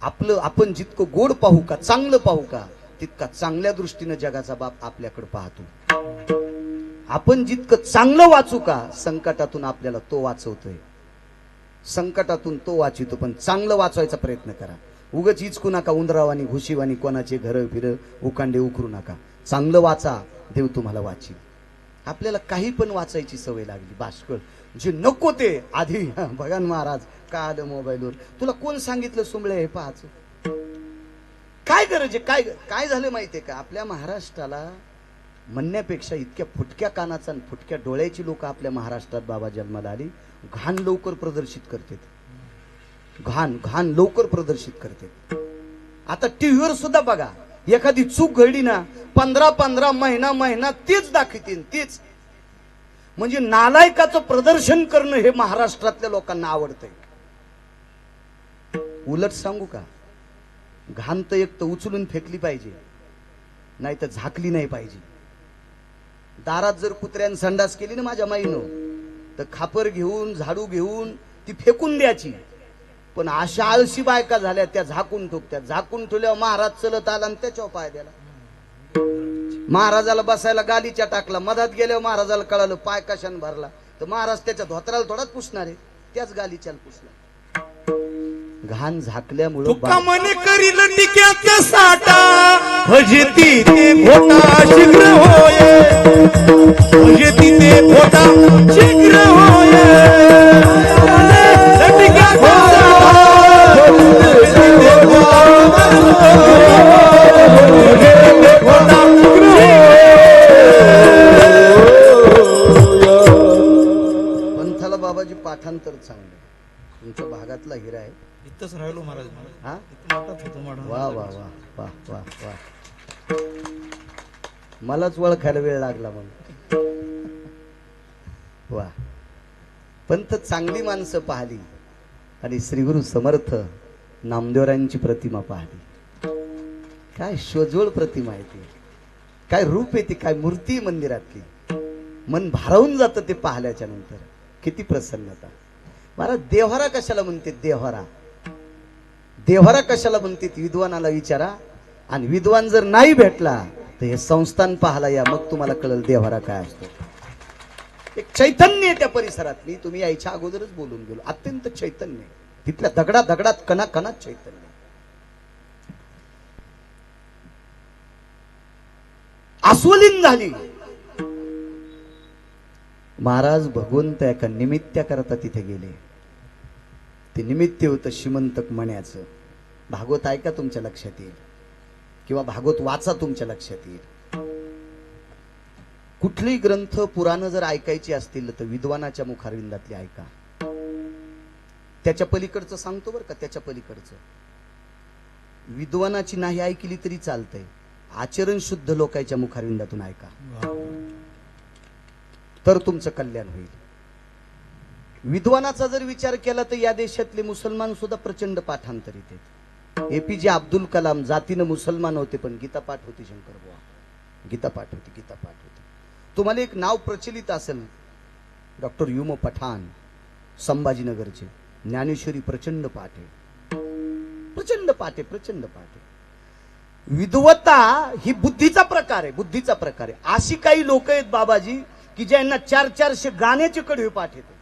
Speaker 1: आपण जितकं गोड पाहू का, चांगलं पाहू का, तितका चांगल्या दृष्टीने जगाचा बाप आपल्याकडे पाहतो. आपण जितकं चांगलं वाचू का, संकटातून आपल्याला तो वाचवतोय. संकटातून तो वाचितो, पण चांगलं वाचवायचा प्रयत्न करा. उगाच हिचकू नका, उंदरावानी घुशीवानी कोणाचे घर फिर उकांडे उकरू नका. चांगलं वाचा, देव तुम्हाला वाचील. आपल्याला काही पण वाचायची सवय लागली, बाष्कळ जे नको ते आधी. बघा महाराज, का आलं मोबाईलवर, तुला कोण सांगितलं सुंबळे हे पाहायचं, काय गरज आहे. काय झालं माहितीये का, आपल्या महाराष्ट्राला म्हणण्यापेक्षा इतक्या फुटक्या कानाचा आणि फुटक्या डोळ्याची लोक आपल्या महाराष्ट्रात बाबा जन्माला आली. घाण लवकर प्रदर्शित करते, घाण लवकर प्रदर्शित करते. आता टीव्हीवर सुद्धा बघा, एखादी चूक घडली ना, 15 महिना तेच दाखवतील, तेच. म्हणजे नालायकाचं प्रदर्शन करणं हे महाराष्ट्रातल्या लोकांना आवडतंय. उलट सांगू का, घाण तर एक तर उचलून फेकली पाहिजे, नाही तर झाकली नाही पाहिजे. दारात जर कुत्र्यानं संडास केली ना माझ्या माईनं, तर खापर घेऊन, झाडू घेऊन ती फेकून द्यायची. पण अशा आळशी बायका झाल्या, त्या झाकून ठोकत्या. झाकून ठेवल्यावर महाराज चलत आला आणि त्याच्यावर पाय द्याला. महाराजाला बसायला गालीच्या टाकला, मधात गेल्यावर महाराजाला कळालं पाय कशाने भरला, तर महाराज त्याच्या धोत्राला थोडाच पुसणार आहे, त्याच गालीच्या पुसला. घाण झाकल्यामुळं
Speaker 3: तुका मने करील टिक्याचा साठा, भजती ते भोटा शीघ्र होय, भजती ते भोटा शीघ्र होय. टिक्याचा साठा, भजती ते भोटा
Speaker 1: पंथाला बाबाजी पाठांतर चांगलं. तुमच्या भागातला हिरा आहे.
Speaker 3: इथंच राहिलो महाराज.
Speaker 1: हा,
Speaker 3: मोठाच होतो महाराज.
Speaker 1: वा वा वा वा वा वा. मलाच ओळखायला वेळ लागला मग. वा. पंथ चांगली माणसं पाहिली आणि श्री गुरु समर्थ नामदेवरायांची प्रतिमा पाहिली. काय शोजोळ प्रतिमा आहे ती, काय रूप आहे ती, काय मूर्ती आहे मंदिरातली. मन भारावून जातं ते पाहिल्याच्या नंतर. किती प्रसन्नता. महाराज देव्हारा कशाला म्हणते, देव्हारा कशाला म्हणते, विद्वानाला विचारा. आणि विद्वान जर नाही भेटला तर हे संस्थान पाहायला या, मग तुम्हाला कळेल देव्हारा काय असतो. एक चैतन्य आहे त्या परिसरात. मी तुम्ही यायच्या अगोदरच बोलून गेलो, अत्यंत चैतन्य. तिथल्या दगडात कणात चैतन्य. अस्वलीन झाली. महाराज भगवंत एका निमित्त्या करता तिथे गेले. ते निमित्त होतं श्रीमंतक मण्याचं. भागवत ऐका तुमच्या लक्षात येईल, किंवा भागवत वाचा तुमच्या लक्षात येईल. कुठलेही ग्रंथ पुराण जर ऐकायची असतील तर विद्वानाच्या मुखारविंदातली ऐका. त्याच्या पलीकडचं सांगतो बरं का, त्याच्या पलीकडचं. विद्वानाची नाही ऐकली तरी चालतंय, आचरण शुद्ध लोकांच्या मुखारविंदातून ऐका, तर तुमचं कल्याण होईल. विद्वानाचा जर विचार केला तर या देशातले मुसलमान सुद्धा प्रचंड पाठांतरित आहेत. एपीजे अब्दुल कलाम जातीनं मुसलमान होते, पण गीता पाठ होती. शंकर बुवा गीता पाठ होती. तुम्हाला एक नाव प्रचलित असेल, डॉक्टर युमो पठाण, संभाजीनगरचे. ज्ञानेश्वरी प्रचंड पाठ आहे. विद्वत्ता ही बुद्धीचा प्रकार आहे. अशी काही लोक आहेत बाबाजी की ज्यांना 400 गाण्याचे कडवे पाठ येते.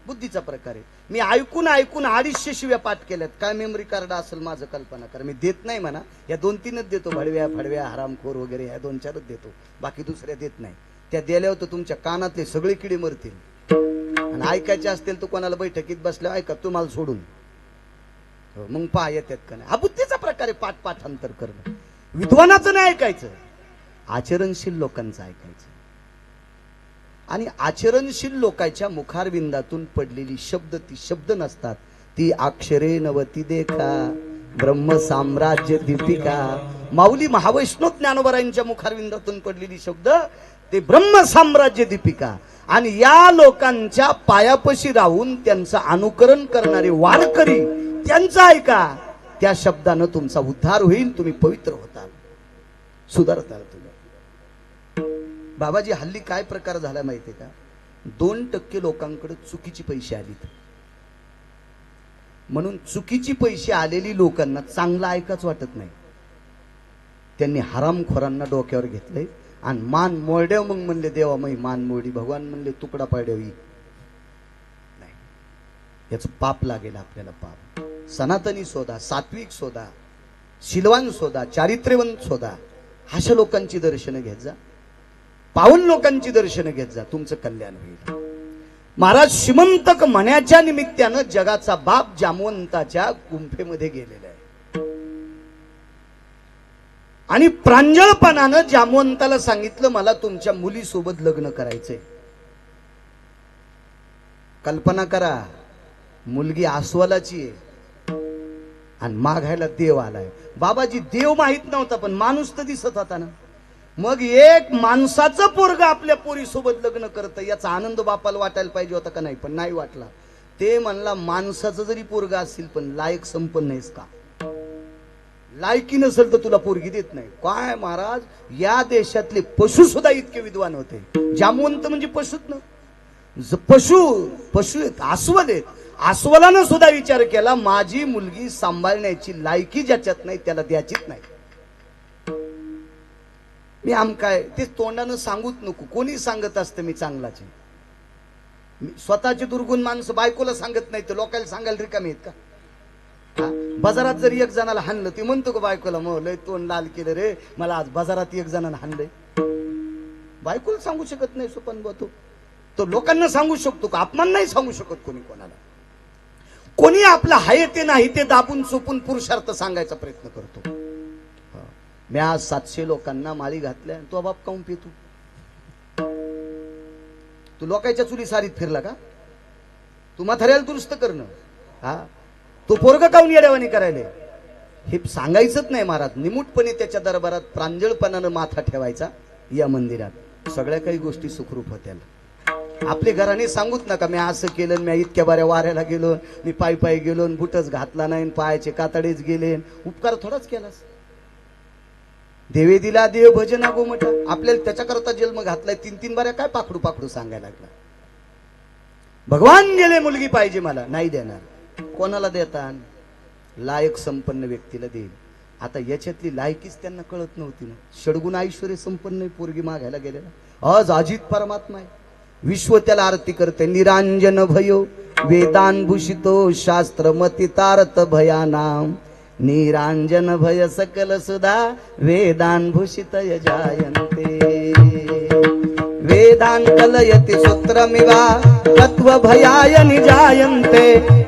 Speaker 1: बुद्धीचा प्रकार आहे. मी ऐकून 250 शिव्या पाठ केल्यात. काय मेमरी कार्ड असेल माझं कल्पना करा. मी देत नाही म्हणा, या 2-3च देतो. भडव्या फडव्या हरामखोर वगैरे ह्या 2-4च देतो, बाकी दुसऱ्या देत नाही. त्या दिल्यावर तर तुमच्या कानातले सगळे किडे मरतील. आणि ऐकायचे असतील तर कोणाला बैठकीत बसल्या ऐका, तुम्हाला सोडून मग पहा येतात का नाही. हा बुद्धीचा प्रकारे पाठांतर करणं. विद्वानाचं नाही ऐकायचं, आचरणशील लोकांचं ऐकायचं. आणि आचरणशील लोकांच्या मुखारविंदातून पडलेली शब्द ती शब्द नसतात, ती अक्षरे नवती देखा ब्रह्म साम्राज्य दीपिका. माऊली महावैष्णव ज्ञानोबरायांच्या मुखारविंदातून पडलेली शब्द ते ब्रह्म साम्राज्य दीपिका. आणि या लोकांच्या पायापशी राहून त्यांचं अनुकरण करणारे वारकरी, त्यांचं ऐका. त्या शब्दानं तुमचा उद्धार होईल, तुम्ही पवित्र होताल, सुधारताल तुम्ही. बाबाजी हल्ली काय प्रकार झाला माहितीये का? 2% लोकांकडे चुकीची पैसे आलीत. म्हणून चुकीची पैसे आलेली लोकांना चांगलं ऐकाच वाटत नाही. त्यांनी हरामखोरांना डोक्यावर घेतलंय आणि मान मोरड्याव. मग म्हणले देवा मै मान मोडी. भगवान म्हणले तुकडा पाड्यावी. नाही, याच पाप लागेल आपल्याला. पाप सनातनी शोधा, सात्विक शोधा, शीलवान शोधा, चारित्र्यवंत शोधा. अशा लोकांची दर्शनं घेत जा, पाऊल लोकांची दर्शनं घेत जा, तुमचं कल्याण होईल. महाराज श्रीमंतक म्हण्याच्या निमित्तानं जगाचा बाप जामवंताच्या गुंफेमध्ये गेलेला आहे. आणि प्रांजळपणानं जामवंताला सांगितलं मला तुमच्या मुलीसोबत लग्न करायचंय. कल्पना करा, मुलगी आस्वलाची आहे आणि मागायला देव आलाय. बाबाजी देव माहित नव्हता, पण माणूस तर दिसत होता ना. मग एक माणसाचं पोरग आपल्या पोरीसोबत लग्न करतं, याचा आनंद बापाला वाटायला पाहिजे होता का नाही? पण नाही वाटला. ते म्हणला माणसाचं जरी पोरग असेल पण लायक संपन्न आहेस का? लायकी नसेल तर तुला पोरगी देत नाही. काय महाराज, या देशातले पशु सुद्धा इतके विद्वान होते. जामवंत म्हणजे पशुत ना, पशु अस्वल आहेत. अस्वलानं सुद्धा विचार केला माझी मुलगी सांभाळण्याची लायकी ज्याच्यात नाही त्याला द्यायचीच नाही. मी काय ते तोंडानं सांगूच नको. कोणी सांगत असतं मी चांगलाच आहे. स्वतःचे दुर्गुण माणसं बायकोला सांगत नाही तर लोकांना सांगायला रिकामी आहेत का? बाजारात जर एक जणाला हाणलं ते म्हणतो का बायकोला मग लय तोंड लाल केलं रे, मला आज बाजारात एक जणांना हाणलंय. बायकोला सांगू शकत नाही सुपन बतो. तो लोकांना सांगू शकतो का? अपमान नाही सांगू शकत कोणी कोणाला. कोणी आपलं हाय ते नाही ते दाबून चोपून पुरुषार्थ सांगायचा प्रयत्न करतो. मी आज 700 लोकांना माळी घातल्या, तो बाप काऊन पितो? तू लोकांच्या चुली सारीत फिरला का? तू म्हाताऱ्याला दुरुस्त करणं, हा तो पोरग काऊन येड्यावानी करायले हे सांगायचंच नाही महाराज. निमूटपणे त्याच्या दरबारात प्रांजळपणानं माथा ठेवायचा. या मंदिरात सगळ्या काही गोष्टी सुखरूप होत्या. आपले घराने सांगूच नका मी असं केलं, मी इतक्या बाऱ्या वाऱ्याला गेलो, मी पायी गेलो, बुटच घातला नाही, पायाचे कातडेच गेले. उपकार थोडाच केलास. देवे दिला देव भजना गोमटा. आपल्याला त्याच्याकरता जन्म घातलाय. 3-3 बाऱ्या काय पाखडू सांगायला लागला. भगवान गेले मुलगी पाहिजे मला, नाही देणार. कोणाला देतात? लायक संपन्न व्यक्तीला देईल. आता याच्यातली लायकीच त्यांना कळत नव्हती ना. षडगुण ऐश्वर्य संपन्न पोरगी मागायला गेलेला. आज अजित परमात्मा आहे, विश्व त्याला आरती करते. निरांजन भयो वेदान भूषितो शास्त्र मतितार्थ भयानाम. निरांजन भय सकल सुधा वेदान भूषित जायन्ते. वेदान कलयति सूत्रमिवा तत्व भयाय निजायन्ते.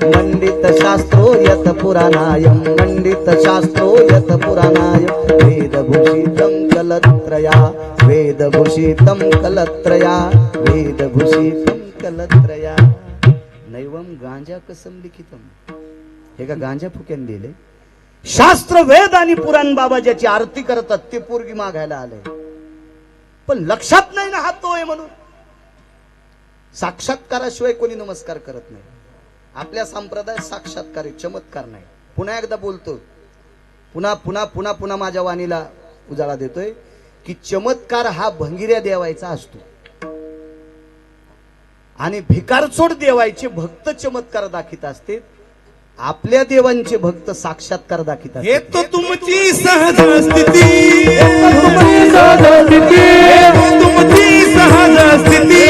Speaker 1: मंडित शास्त्रो यत पुराणायं मंडित शास्त्रो यत पुराणायं. वेदभूषितं कलत्रया वेदभूषितं कलत्रया वेदभूषितं कलत्रया. नैवं गांजा कसम लिखितम. हे का गांजा फुक्यान दिले? शास्त्र वेद आणि पुराण बाबा ज्याची आरती करतात ते पोरगी मागायला आले. पण लक्षात नाही ना हा तो आहे म्हणून. साक्षात्काराशिवाय कोणी नमस्कार करत नाही. आपल्या संप्रदायात साक्षात्कार आहे, चमत्कार नाही. पुन्हा एकदा बोलतो, पुन्हा पुन्हा पुन्हा पुन्हा माझ्या वाणीला उजाळा देतोय की चमत्कार हा भंगिऱ्या देवायचा असतो आणि भिकारचोड देवायचे भक्त चमत्कार दाखित असते. आपल्या देवांचे भक्त साक्षात्कार दाखित
Speaker 3: हे
Speaker 1: असते.
Speaker 3: तो तुमची सहज स्थिती,
Speaker 2: तुमची सहज स्थिती,
Speaker 3: हे तो तुमची सहज स्थिती.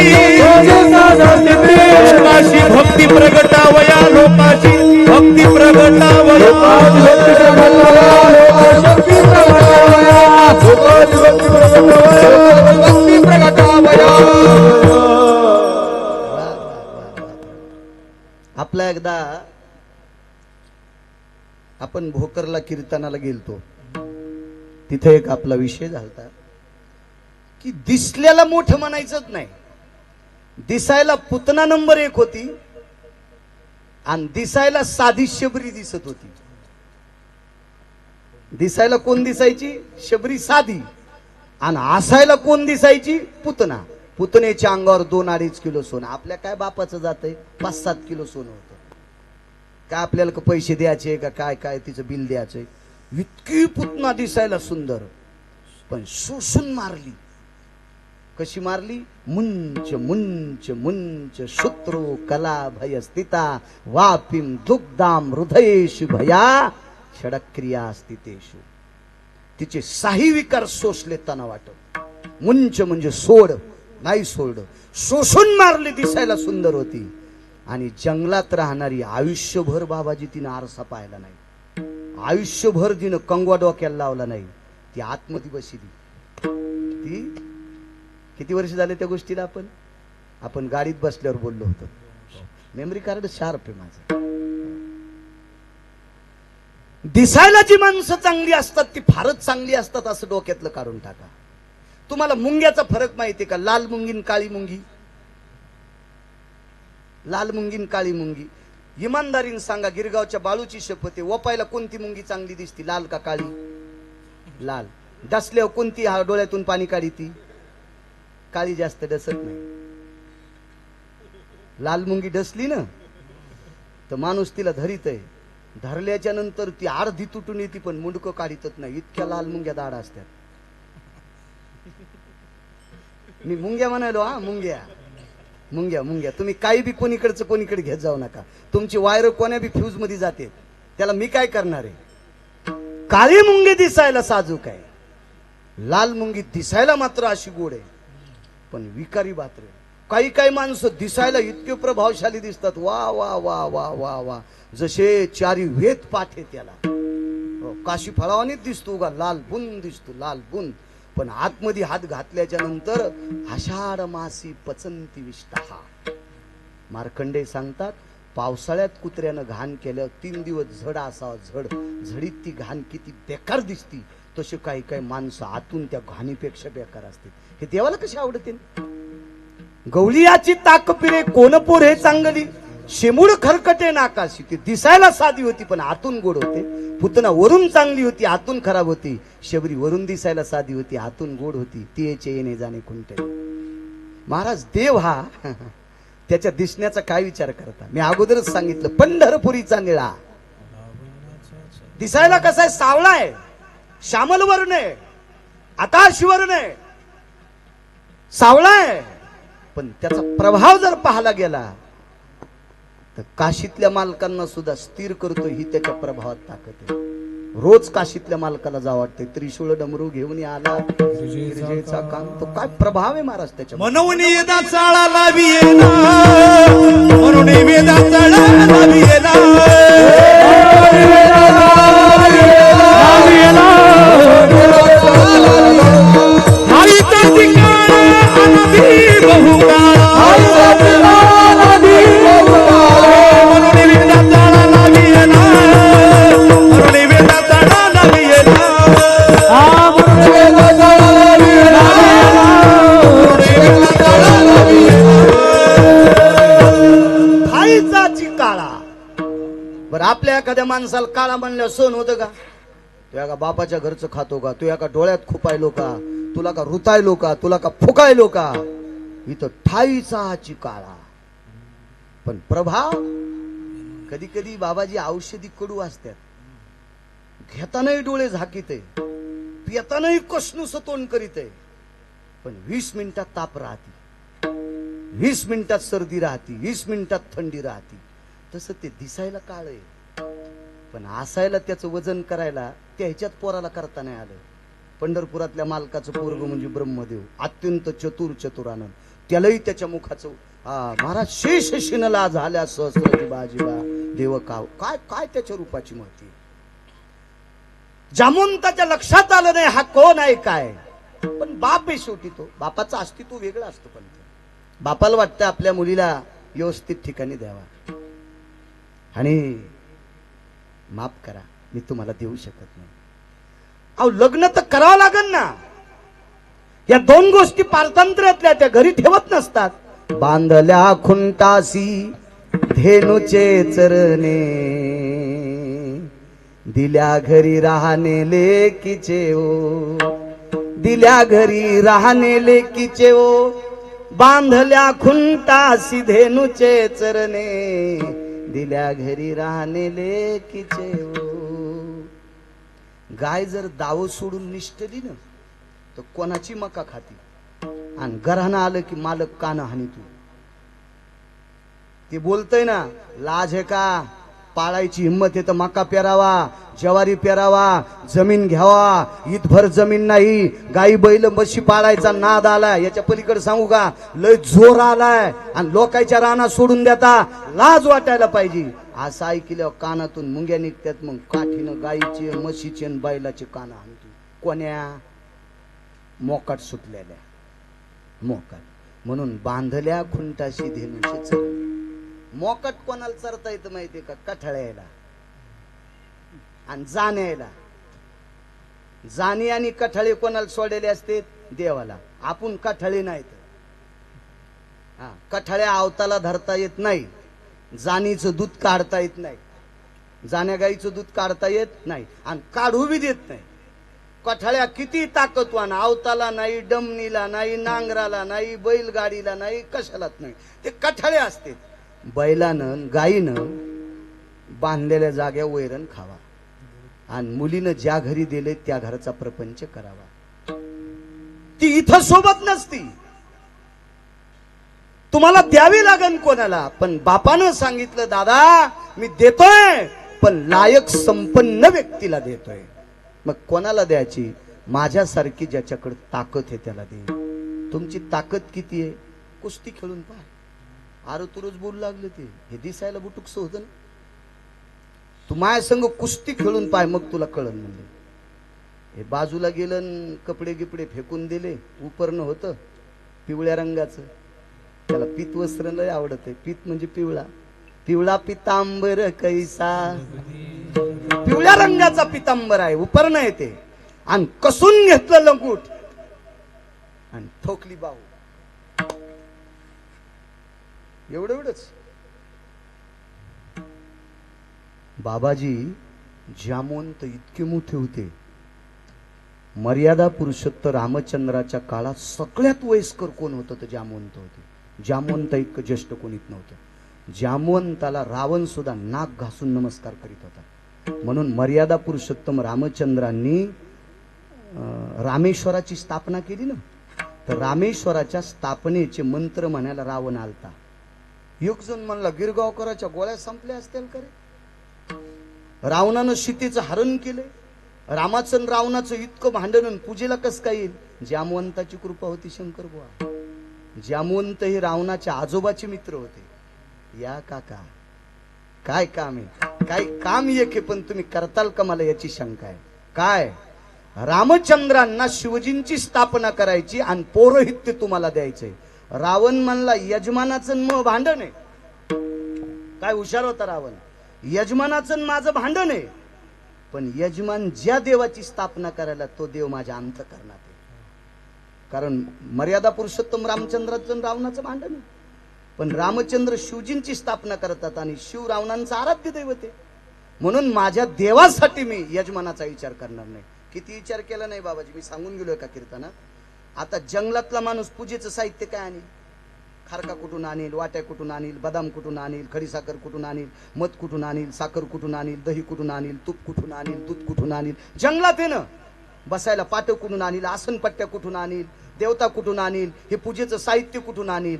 Speaker 3: लोकाशी भक्ती प्रगटावया, लोकाशी भक्ती प्रगटावया.
Speaker 1: आपला एकदा आपण भोकरला कीर्तनाला गेलतो. तिथे एक आपला विषय झालता की दिसल्याला मोठं म्हणायचंच नाही. दिसायला पुतना नंबर 1 होती आणि दिसायला साधी शबरी दिसत होती. दिसायला कोण दिसायची? शबरी साधी. आणि असायला कोण दिसायची? पुतना. पुतनेच्या अंगावर 2-2.5 किलो सोनं. आपल्या काय बापाचं जातंय? 5-7 किलो सोनं होतं. काय आपल्याला का पैसे द्यायचे का काय काय तिचं बिल द्यायचंय? इतकी पुतना दिसायला सुंदर, पण शोषून मारली. कशी मारली? मुंच मुंच मुंच शत्रू कला भय स्थिता वापिम दुग्धाम हृदयेषु भया षडक्रिया स्थितेषु. तिचे साही विकार सोसले तना वाटत. मुंच म्हणजे सोड, नाही सोडलं, शोषून मारली. दिसायला सुंदर होती आणि जंगलात राहणारी. आयुष्यभर बाबाजी तिनं आरसा पाहिला नाही, आयुष्यभर तिनं कंगवा डोक्याला लावला नाही. ती आतमध्ये बसली. ती किती वर्ष झाले त्या गोष्टीला? आपण गाडीत बसल्यावर बोललो होतो. मेमरी कार्ड शार्प आहे माझं. दिसायला जी माणसं चांगली असतात ती फारच चांगली असतात असं डोक्यातलं काढून टाका. तुम्हाला मुंग्याचा फरक माहितीये का? लाल मुंगी काळी मुंगी. लाल मुंगी काळी मुंगी. इमानदारीने सांगा, गिरगावच्या बाळूची शपथ आहे, वपायला कोणती मुंगी चांगली दिसती, लाल का काळी? लाल. डसल्यावर कोणती डोळ्यातून पाणी काढी? ती काळी जास्त डसत नाही. लाल मुंगी डसली ना तर माणूस तिला धरीत आहे. धरल्याच्या नंतर ती अर्धी तुटून येते पण मुंडकं काढीतच नाही. इतक्या लाल मुंग्या दाड असतात. मी मुंग्या म्हणालो. हा, मुंग्या मुंग्या मुंग्या. तुम्ही काही बी कोणीकडचं कोणीकडे घेत जाऊ नका. तुमची वायर कोण्या बी फ्यूज मध्ये जाते, त्याला मी काय करणार आहे? काळी मुंगी दिसायला साजूक आहे, लाल मुंगी दिसायला मात्र अशी गोड आहे पण विकारी बात्र. काही काही माणसं दिसायला इतके प्रभावशाली दिसतात, वा वा वा वा वा वा, जसे 4 वेद पाठ आहे त्याला. काशी फळावानीच दिसतो का, लाल बुन दिसतो, लाल बुन. पण आतमध्ये हात घातल्याच्या नंतर आषाढ मासी पचंती विष्ठा. मार्कंडे सांगतात, पावसाळ्यात कुत्र्यानं घाण केलं 3 दिवस झड असावा, झड. झडीत ती घाण किती बेकार दिसती, तसे काही काही माणसं आतून त्या घाणीपेक्षा बेकार असते. हे देवाला कशी आवडते? गवळीयाची ताक पिरे कोण पोर हे चांगली, शेमूड खरकटे नाकाशी. ती दिसायला साधी होती पण आतून गोड होते. पुतना वरून चांगली होती, आतून खराब होती. शबरी वरून दिसायला साधी होती, आतून गोड होती. ती याचे येणे जाणे कोणते. महाराज, देव हा त्याच्या दिसण्याचा काय विचार करता? मी अगोदरच सांगितलं, पंढरपुरीचा निळा दिसायला कसा आहे? सावळा आहे, श्यामल वर्ण आहे, आकाश वर्ण आहे, सावळा आहे. पण त्याचा प्रभाव जर पाहायला गेला तर काशीतल्या मालकांना सुद्धा स्थिर करतो. ही त्याच्या प्रभावात ताकद आहे. रोज काशीतल्या मालकाला जा वाटते, त्रिशूळ डमरू घेऊन आला गिरजेचा काम. तो काय प्रभाव आहे महाराज त्याच्या.
Speaker 3: म्हणून वेदा चाळा लावी येना, म्हणून वेदा चाळा लावी येना. आईचा ठिकाण अनधी बहुकाळ, म्हणून वेदा चाळा लावी येना, म्हणून वेदा चाळा लावी येना.
Speaker 1: थाईचाची काळा. बरं, आपल्या एखाद्या माणसाला काळा म्हणल्यावर सहन होतं का? तू एका बापाच्या घरचं खातो का? तू एका डोळ्यात खुपायलो का? तुला का रुतायलो का? तुला का फुकायलो का? इथं ठाईचा चिकाळा. पण प्रभाव कधी कधी बाबाजी औषधी कडू असतात. घेतानाही डोळे झाकीते, पितानाही कसणूस तोंड करीते. पण 20 मिनिटात ताप राहते, 20 मिनिटात सर्दी राहते, 20 मिनिटात थंडी राहते. तसं ते दिसायला काळ आहे, पण असायला त्याचं वजन करायला त्या ह्याच्यात पोराला करता नाही आलं. पंढरपुरातल्या मालकाचं पोरग म्हणजे ब्रह्मदेव, अत्यंत चतुरानं. त्यालाही त्याच्या मुखाचं महाराज शेष शिनला झाल्या सहस्राची बाजीबा देव काव. काय काय त्याच्या रूपाची महती. जामवंताच्या लक्षात आलं नाही हा कोण आहे काय. पण बाप आहे शेवटी, तो बापाचं अस्तित्व वेगळं असतं. पण बापाला वाटतं आपल्या मुलीला व्यवस्थित ठिकाणी द्यावा. आणि माफ करा, मी तुम्हाला देऊ शकत नाही. अहो लग्न तर करावं लागेल ना. या दोन गोष्टी पारतंत्र्यातल्या, त्या घरी ठेवत नसतात. बांधल्या खुंटासी धेनुचे चरणे, दिल्या घरी राहणे लेकीचे ओ, दिल्या घरी राहणे लेकीचे ओ. बांधल्या खुंटासी धेनुचे चरणे, दिल्या घरी राहणे लेकीचे ओ. गाय जर दाव सोडून निष्ठली ना, तर कोणाची मका खाती. आणि घरानं आलं की मालक कान हानी. तू ते बोलतय ना, लाज आहे का. पाळायची हिंमत आहे तर मका पेरावा, ज्वारी पेरावा, जमीन घ्यावा. इथभर जमीन नाही, गाई बैल म्हशी पाळायचा नाद आलाय. याच्या पलीकडे सांगू का, लय जोर आलाय. आणि लोकांच्या राना सोडून देता, लाज वाटायला पाहिजे. असं ऐकल्यावर कानातून मुंग्या निघतात. मग काठीनं गाईचे म्हशीचे बैलाचे कान हाणतो. कोण्या मोकाट सुटलेल्या मोकाट. म्हणून बांधल्या खुंटाशी धेनुचे चरणे. मोकाट कोणाला चरता येतं माहितीये का, कठाळ्याला आणि जाण्याला. जाणी आणि कठाळे कोणाला सोडलेले असते, देवाला. आपण कठाळे नाहीत. कठाळ्या आवताला धरता येत नाही, जाणीचं दूध काढता येत नाही, जाण्या गाईचं दूध काढता येत नाही, आणि काढू बी देत नाही. कठाळ्या किती ताकदवान, आवताला नाही, डमणीला नाही, नांगराला नाही, बैलगाडीला नाही, कशालाच नाही. ते कठाळे असते. बैलानं गाईनं बांधलेल्या जाग्या वैरण खावा, आणि मुलीनं ज्या घरी दिले त्या घराचा प्रपंच करावा. ती इथं सोबत नसती. तुम्हाला द्यावी लागन कोणाला. पण बापानं सांगितलं, दादा मी देतोय, पण लायक संपन्न व्यक्तीला देतोय. मग कोणाला द्यायची, माझ्यासारखी ज्याच्याकडे ताकद आहे त्याला दे. तुमची ताकद किती आहे, कुस्ती खेळून पाय. अरे तू रोज बोलू लागले ते, हे दिसायला बुटुकस होतं ना. तू माझ्या संग कुस्ती खेळून पाय, मग तुला कळन. म्हणले हे बाजूला गेलं, कपडे गिपडे फेकून दिले. उपरणं होतं पिवळ्या रंगाचं, त्याला पीत वस्त्र लय आवडत आहे. पीत म्हणजे पिवळा, पिवळा पितांबर कैसा. पिवळ्या रंगाचा पितांबर आहे, उपरणं आहे ते. आणि कसून घेतलं लंगूट आणि ठोकली बाहू. एवढंच. बाबाजी जामवंत इतके मोठे होते. मर्यादा पुरुषोत्तम रामचंद्राच्या काळात सगळ्यात वयस्कर कोण होतं तर जामवंत होते. जामवंत इतकं ज्येष्ठ कोणीच नव्हतं. जामवंताला रावण सुद्धा नाक घासून नमस्कार करीत होता. म्हणून मर्यादा पुरुषोत्तम रामचंद्रांनी रामेश्वराची स्थापना केली ना, तर रामेश्वराच्या स्थापनेचे मंत्र म्हणायला रावण आलता. एक जण म्हणला, गिरगावकराच्या गोळ्या संपल्या असतील का रे. रावणानं सीतेचं हरण केले. रामाचं रावणाचं इतकं भांडण, पूजेला कस काय येईल. जामवंताची कृपा होती शंकर बुवा. जामवंत हे रावणाच्या आजोबाचे मित्र होते. या काका काय काम आहे, काय काम एक आहे, पण तुम्ही करताल का मला याची शंका आहे. काय रामचंद्रांना शिवजींची स्थापना करायची आणि पौरोहित्य तुम्हाला द्यायचंय. रावण म्हणला, यजमानाचं मग भांडण आहे. काय हुशार होता रावण. यजमानाचं माझं भांडण आहे, पण यजमान ज्या देवाची स्थापना करायला तो देव माझ्या अंतःकरणात आहे. कारण मर्यादा पुरुषोत्तम रामचंद्राचं रावणाचं भांडण आहे, पण रामचंद्र शिवजींची स्थापना करतात आणि शिव रावणांचं आराध्य दैवत आहे. म्हणून माझ्या देवासाठी मी यजमानाचा विचार करणार नाही. किती विचार केला नाही बाबाजी, मी सांगून गेलोय का कीर्तनात. आता जंगलातला माणूस पूजेचं साहित्य काय आणि खारका कुठून आणील, वाट्या कुठून आणील, बदाम कुठून आणील, खडीसाखर कुठून आणील, मध कुठून आणील, साखर कुठून आणील, दही कुठून आणील, तूप कुठून आणील, दूध कुठून आणील, जंगलात आहे ना. बसायला पाट कुठून आणील, आसन पट्ट्या कुठून आणील, देवता कुठून आणील, हे पूजेचं साहित्य कुठून आणील.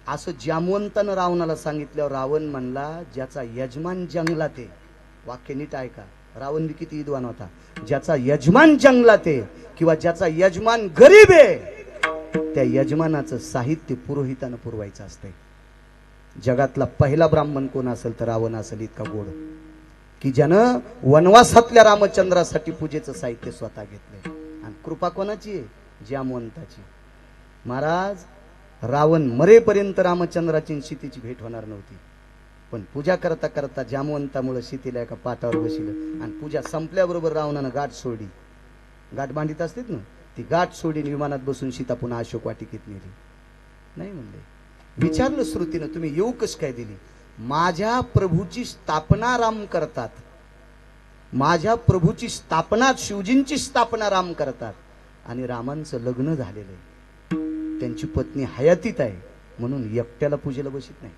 Speaker 1: असं जामवंतानं रावणाला सांगितल्यावर रावण म्हणला, ज्याचा यजमान जंगलात आहे, वाक्य नीट ऐका, रावण बी किती विद्वान होता, ज्याचा यजमान जंगलात आहे किंवा ज्याचा यजमान गरीब आहे, त्या यजमानाचं साहित्य पुरोहितानं पुरवायचं असतंय. जगातला पहिला ब्राह्मण कोण असेल तर रावण असेल, इतका गोड की ज्यानं वनवासातल्या रामचंद्रासाठी पूजेचं साहित्य स्वतः घेतलंय. आणि कृपा कोणाची आहे? जामवंताची. महाराज, रावण मरेपर्यंत रामचंद्राची सीतेची भेट होणार नव्हती, पण पूजा करता करता जामवंतामुळे सीतेला एका पाटावर बसिलं आणि पूजा संपल्याबरोबर रावणानं गाठ सोडली. गाठ बांधित असतात ना, ती गाठ सोडीन विमानात बसून सीता पुन्हा अशोक वाटिकेत नेली. नाही म्हणले. विचारलं श्रुतीनं, तुम्ही येऊ कस काय दिली? माझ्या प्रभूची स्थापना राम करतात, माझ्या प्रभूची स्थापना, शिवजींची स्थापना राम करतात, आणि रामांचं लग्न झालेलं आहे, त्यांची पत्नी हयातीत आहे, म्हणून एकट्याला पूजेला बसित नाही.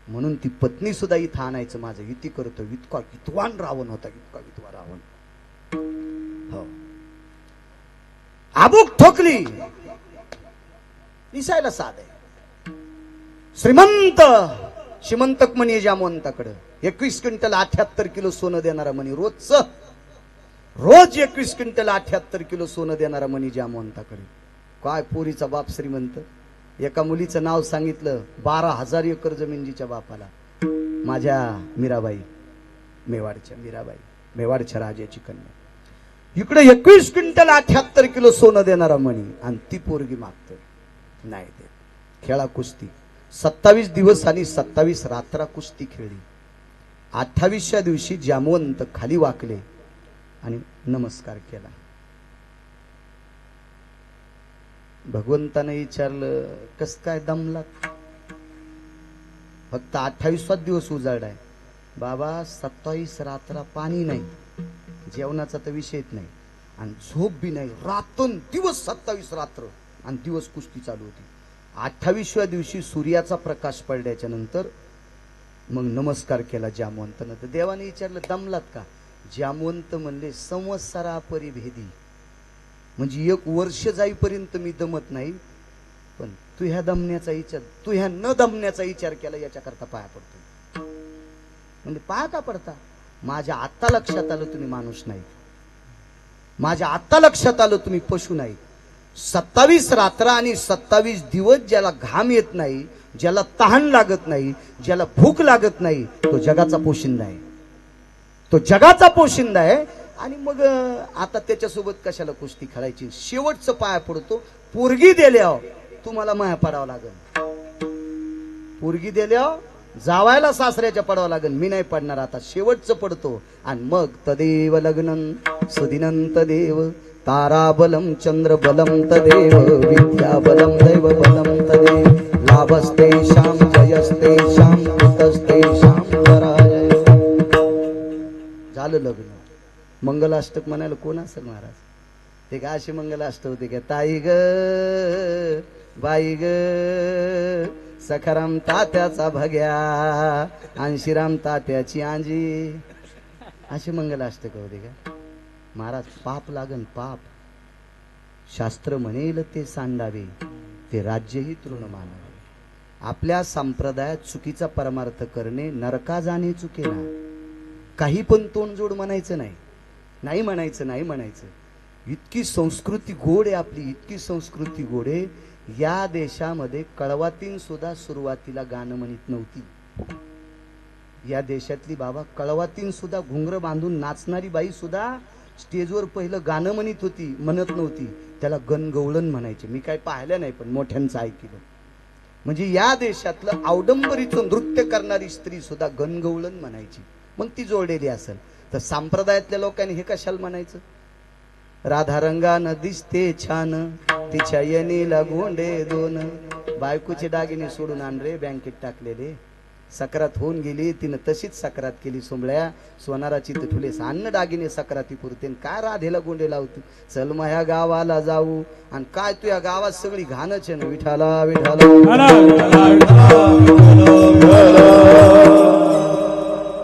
Speaker 1: म्हणून ती पत्नी सुद्धा इथं आणायचं माझं इति करतो. इतका विद्वान रावण होता, इतका विद्वान रावण. हो, आबूक ठोकली, दिसायला साधे, श्रीमंत श्रीमंतक म्हणे जामवंताकडे. 21 क्विंटल 78 किलो सोनं देणारा म्हणे, रोज 21 क्विंटल 78 किलो सोनं देणारा म्हणे जामवंताकडे. काय पोरीचा बाप श्रीमंत. एका मुलीचं नाव सांगितलं, 12,000 एकर जमीन जिच्या बापाला. माझ्या मीराबाई, मेवाडच्या मीराबाई, मेवाडच्या राजाची कन्या. इकडे 21 क्विंटल 78 किलो सोनं देणारा म्हणी, आणि ती पोरगी मागतोय, नाही देत. खेळा कुस्ती. 27 दिवस आणि 27 रात्रा कुस्ती खेळली. 28व्या दिवशी जामवंत खाली वाकले आणि नमस्कार केला. भगवंताने विचारलं, कस काय दमलात? फक्त 28वाच दिवस उजाडाय बाबा. 27 रात्रा पाणी नाही, जेवणाचा तर विषयच नाही, आणि झोप बी नाही, रातून दिवस 27 रात्र आणि दिवस कुस्ती चालू होती. 28व्या दिवशी सूर्याचा प्रकाश पडल्याच्या नंतर मग नमस्कार केला जामवंतानं. तर देवाने विचारलं, दमलात का? जामवंत म्हणले, संवत्सरा परिभेदी, म्हणजे 1 वर्ष जाईपर्यंत मी दमत नाही, पण तू ह्या दमण्याचा विचार, तू ह्या न दमण्याचा विचार केला, याच्याकरता पाया पडतो. म्हणजे पाया का पडता? माझ्या आत्ता लक्षात आलं तुम्ही माणूस नाही, माझ्या आत्ता लक्षात आलं तुम्ही पशु नाही. 27 रात्र आणि 27 दिवस ज्याला घाम येत नाही, ज्याला तहान लागत नाही, ज्याला भूक लागत नाही, तो जगाचा पोशिंदा आहे, तो जगाचा पोशिंदा आहे. आणि मग आता त्याच्यासोबत कशाला कुस्ती खेळायची? शेवटचं पाया पडतो. पोरगी दिल्यावर तुम्हाला माया पडावं लागेल, पोरगी दिल्यावर जावायला सासऱ्याच्या पडावं लागेल, मी नाही पडणार. आता शेवटचं पडतो. आणि मग तदेव लग्नं सुदिनं तदेव ताराबलं चंद्रबलं तदेव विद्याबलं दैवबलं तदेव लाभस्तेषां जयस्तेषां कृतस्तेषां पराजय. झालं लग्न. मंगलाष्टक म्हणायला कोण असेल महाराज? ते काय असे मंगलाष्टक होते का? ताई ग बाई ग सखाराम तात्याचा भग्या आणि श्रीराम तात्याची आंजी, असे मंगलाष्टक होते का महाराज? पाप लागन पाप. शास्त्र म्हणेल ते सांडावे, ते राज्यही तृण मानावे. आपल्या संप्रदायात चुकीचा परमार्थ करणे नरका जाणे चुके ना. काही पण तोंडजोड म्हणायचं नाही, नाही म्हणायचं, नाही म्हणायचं. इतकी संस्कृती गोड आहे आपली, इतकी संस्कृती गोड आहे. या देशामध्ये कळवातीन सुद्धा सुरुवातीला गाणं म्हणत नव्हती. या देशातली बाबा कळवातीन सुद्धा घुंगर बांधून नाचणारी बाई सुद्धा स्टेजवर पहिलं गाणं म्हणत होती, म्हणत नव्हती. त्याला गणगवळण म्हणायचे. मी काय पाहिलं नाही, पण मोठ्यांचं ऐकलं. म्हणजे या देशातलं अवडंबरीचं नृत्य करणारी स्त्री सुद्धा गणगवळण म्हणायची. मग ती जोडलेली असेल तर संप्रदायातल्या लोकांनी हे कशाला म्हणायचं? राधा रंगानं दिसते छान, तिच्या येणीला गोंडे दोन. बायकोचे दागिने सोडून आण रे बँकेत टाकलेले, सक्रात होऊन गेली, तिनं तशीच सक्रात केली. सोंबळ्या सोनाराची तर ठुले अन्न दागिने सक्राती पुरते, काय राधेला गोंडे लावतो. चल मग ह्या गावाला जाऊ. आणि काय तू या गावात सगळी घाणच आहे ना. विठाला विठाला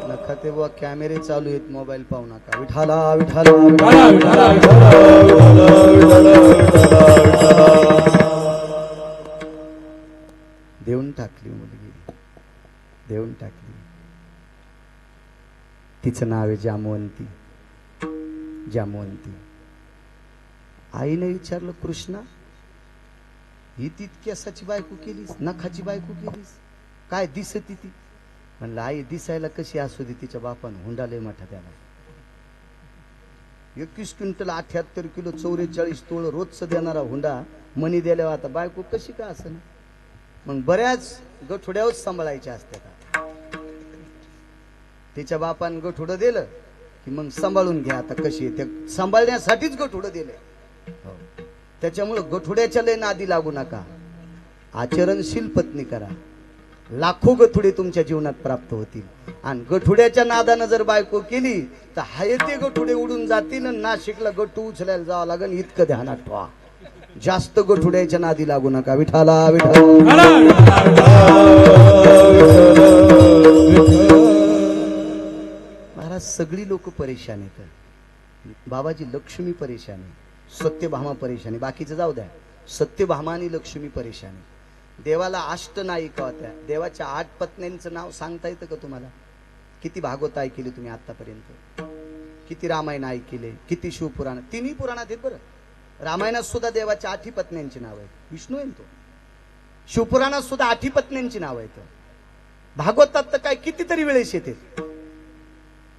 Speaker 1: नका तेव्हा कॅमेरे चालू आहेत, मोबाईल पाहू नका. विठाला विठाला देऊन टाकली मुलगी, देऊन टाकली. तिचं नाव आहे जामवंती. जामवंती. आईने विचारलं, कृष्णा ही तितक्यासाची बायको केलीस, नखाची बायको केलीस, काय दिसती ती? म्हणलं आई दिसायला कशी असू दे, तिच्या बापानं हुंडाले मोठा त्याला. 21 क्विंटल 78 किलो 44 तोळ रोजचं देणारा हुंडा मनी दिल्यावर आता बायको कशी का असं. मग बऱ्याच गठुड्यावर सांभाळायच्या असतात. तिच्या बापान गठुडं दिलं की मग सांभाळून घ्या. आता कशी ते सांभाळण्यासाठीच गठुडं दिलंय. त्याच्यामुळं गठुड्याच्या लय नादी लागू नका. आचरणशील पत्नी करा. लाखो गठुडे तुमच्या जीवनात प्राप्त होतील. आणि गठुड्याच्या नादानं जर बायको केली तर हाय ते गठुडे उडून जातील. नाशिकला गट्टू उचलायला जावं लागेल, इतकं ध्यानात ठेवा. जास्त गठुड्याच्या नादी लागू नका. विठाला विठाला महाराज. सगळी लोक परेशान आहेत. बाबाजी लक्ष्मी परेशान आहे, सत्यभामा परेशानी, बाकीचं जाऊ द्या. सत्यभामा आणि लक्ष्मी परेशानी. देवाला अष्टनायिका होत्या. देवाच्या 8 पत्न्यांचं नाव सांगता येतं का तुम्हाला? किती भागवत ऐकली तुम्ही आतापर्यंत? किती रामायण ऐकले? किती शिवपुराण? 3ही पुराणात आहेत बरं. रामायणात सुद्धा देवाच्या 8 पत्न्यांची नाव आहेत. विष्णू आहे तो. शिवपुराणात सुद्धा 8 पत्न्यांची नाव आहेत. भागवतात तर काय कितीतरी वेळेस येते.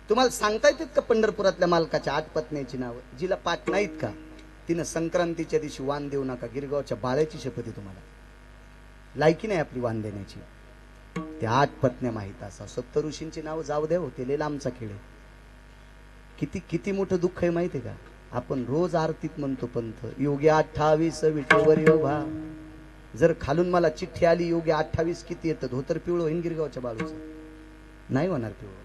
Speaker 1: तुम्हाला सांगता येतात का पंढरपुरातल्या मालकाच्या 8 पत्न्यांची नाव? जिला पाठ नाहीत का तिनं संक्रांतीच्या दिवशी वाण देऊ नका. गिरगावच्या बाळ्याची शपथ आहे तुम्हाला. लायकी नाही आपली वाण देण्याची. त्या 8 पत्न्या माहीत असा. सप्त ऋषींची नाव जाऊ द्या होते. लय लांबचा खेळ आहे. किती किती मोठं दुःख आहे माहिती आहे का? आपण रोज आरतीत म्हणतो पंथ, योगी 28 विटेवर योभा. जर खालून मला चिठ्ठी आली योगी 28 किती येतं, धोतर पिवळं होईन गिरगावच्या बाळूचं? नाही होणार पिवळं.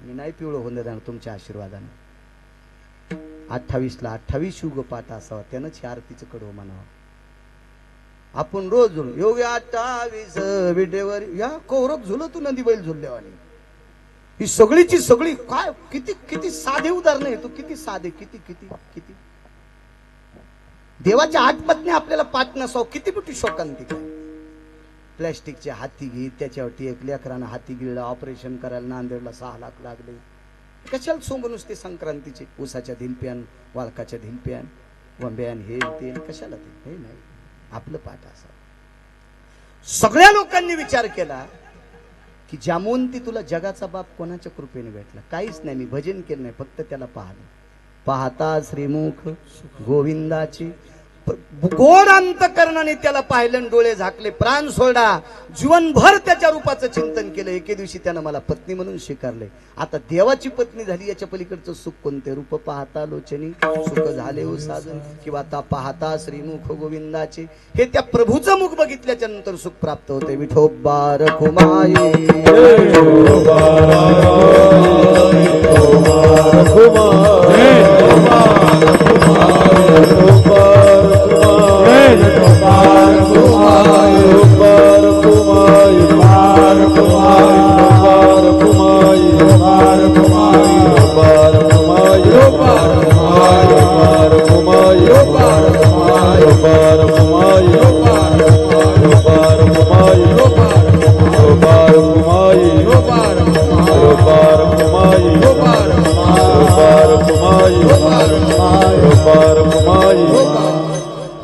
Speaker 1: मी नाही पिवळं होऊन देणार तुमच्या आशीर्वादाने. 28ला 28 युग पाठ असावा, त्यानंच ही आरतीचं कडवं म्हणावं. आपण रोज झुल योगी 28 विटेवर, या कौरव झुलतो नंदी बैल झुलल्यावानी. ही सगळीची सगळी काय किती किती साधे उदाहरण आहे. तू किती साधे, किती किती किती. देवाच्या 8 पत्नी आपल्याला पाठ नसावं, किती मोठी शोकांतिक आहे. प्लॅस्टिकचे हाती घे, त्याच्यावरती एक लेकरानं हाती गिळलं, ऑपरेशन करायला नांदेडला 6 लाख लागले. कशाला सोंग नुसते संक्रांतीचे उसाच्या धिलप्यान, वाळकाच्या धिलप्यान, वंब्यान, हे ते कशाला ते? हे नाही, आपलं पाठ असा. सगळ्या लोकांनी विचार केला की जामवंती तुला जगाचा बाप कोणाच्या कृपेने भेटला? काहीच नाही. मी भजन केलं नाही, फक्त त्याला पाहलं. पाहता श्रीमुख गोविंदाची गोड अंतकरणाने त्याला पाहिलं, डोळे झाकले, प्राण सोडा, जीवनभर त्याच्या रूपाचं चिंतन केलं. एके दिवशी त्यानं मला पत्नी म्हणून स्वीकारले. आता देवाची पत्नी झाली, याच्या पलीकडचं सुख कोणते? रूप पाहता लोचनी सुख झाले हो साजन, किंवा आता पाहता श्रीमुख गोविंदाचे. हे त्या प्रभूचं मुख बघितल्याच्या नंतर सुख प्राप्त होते. विठोबा रखुमाई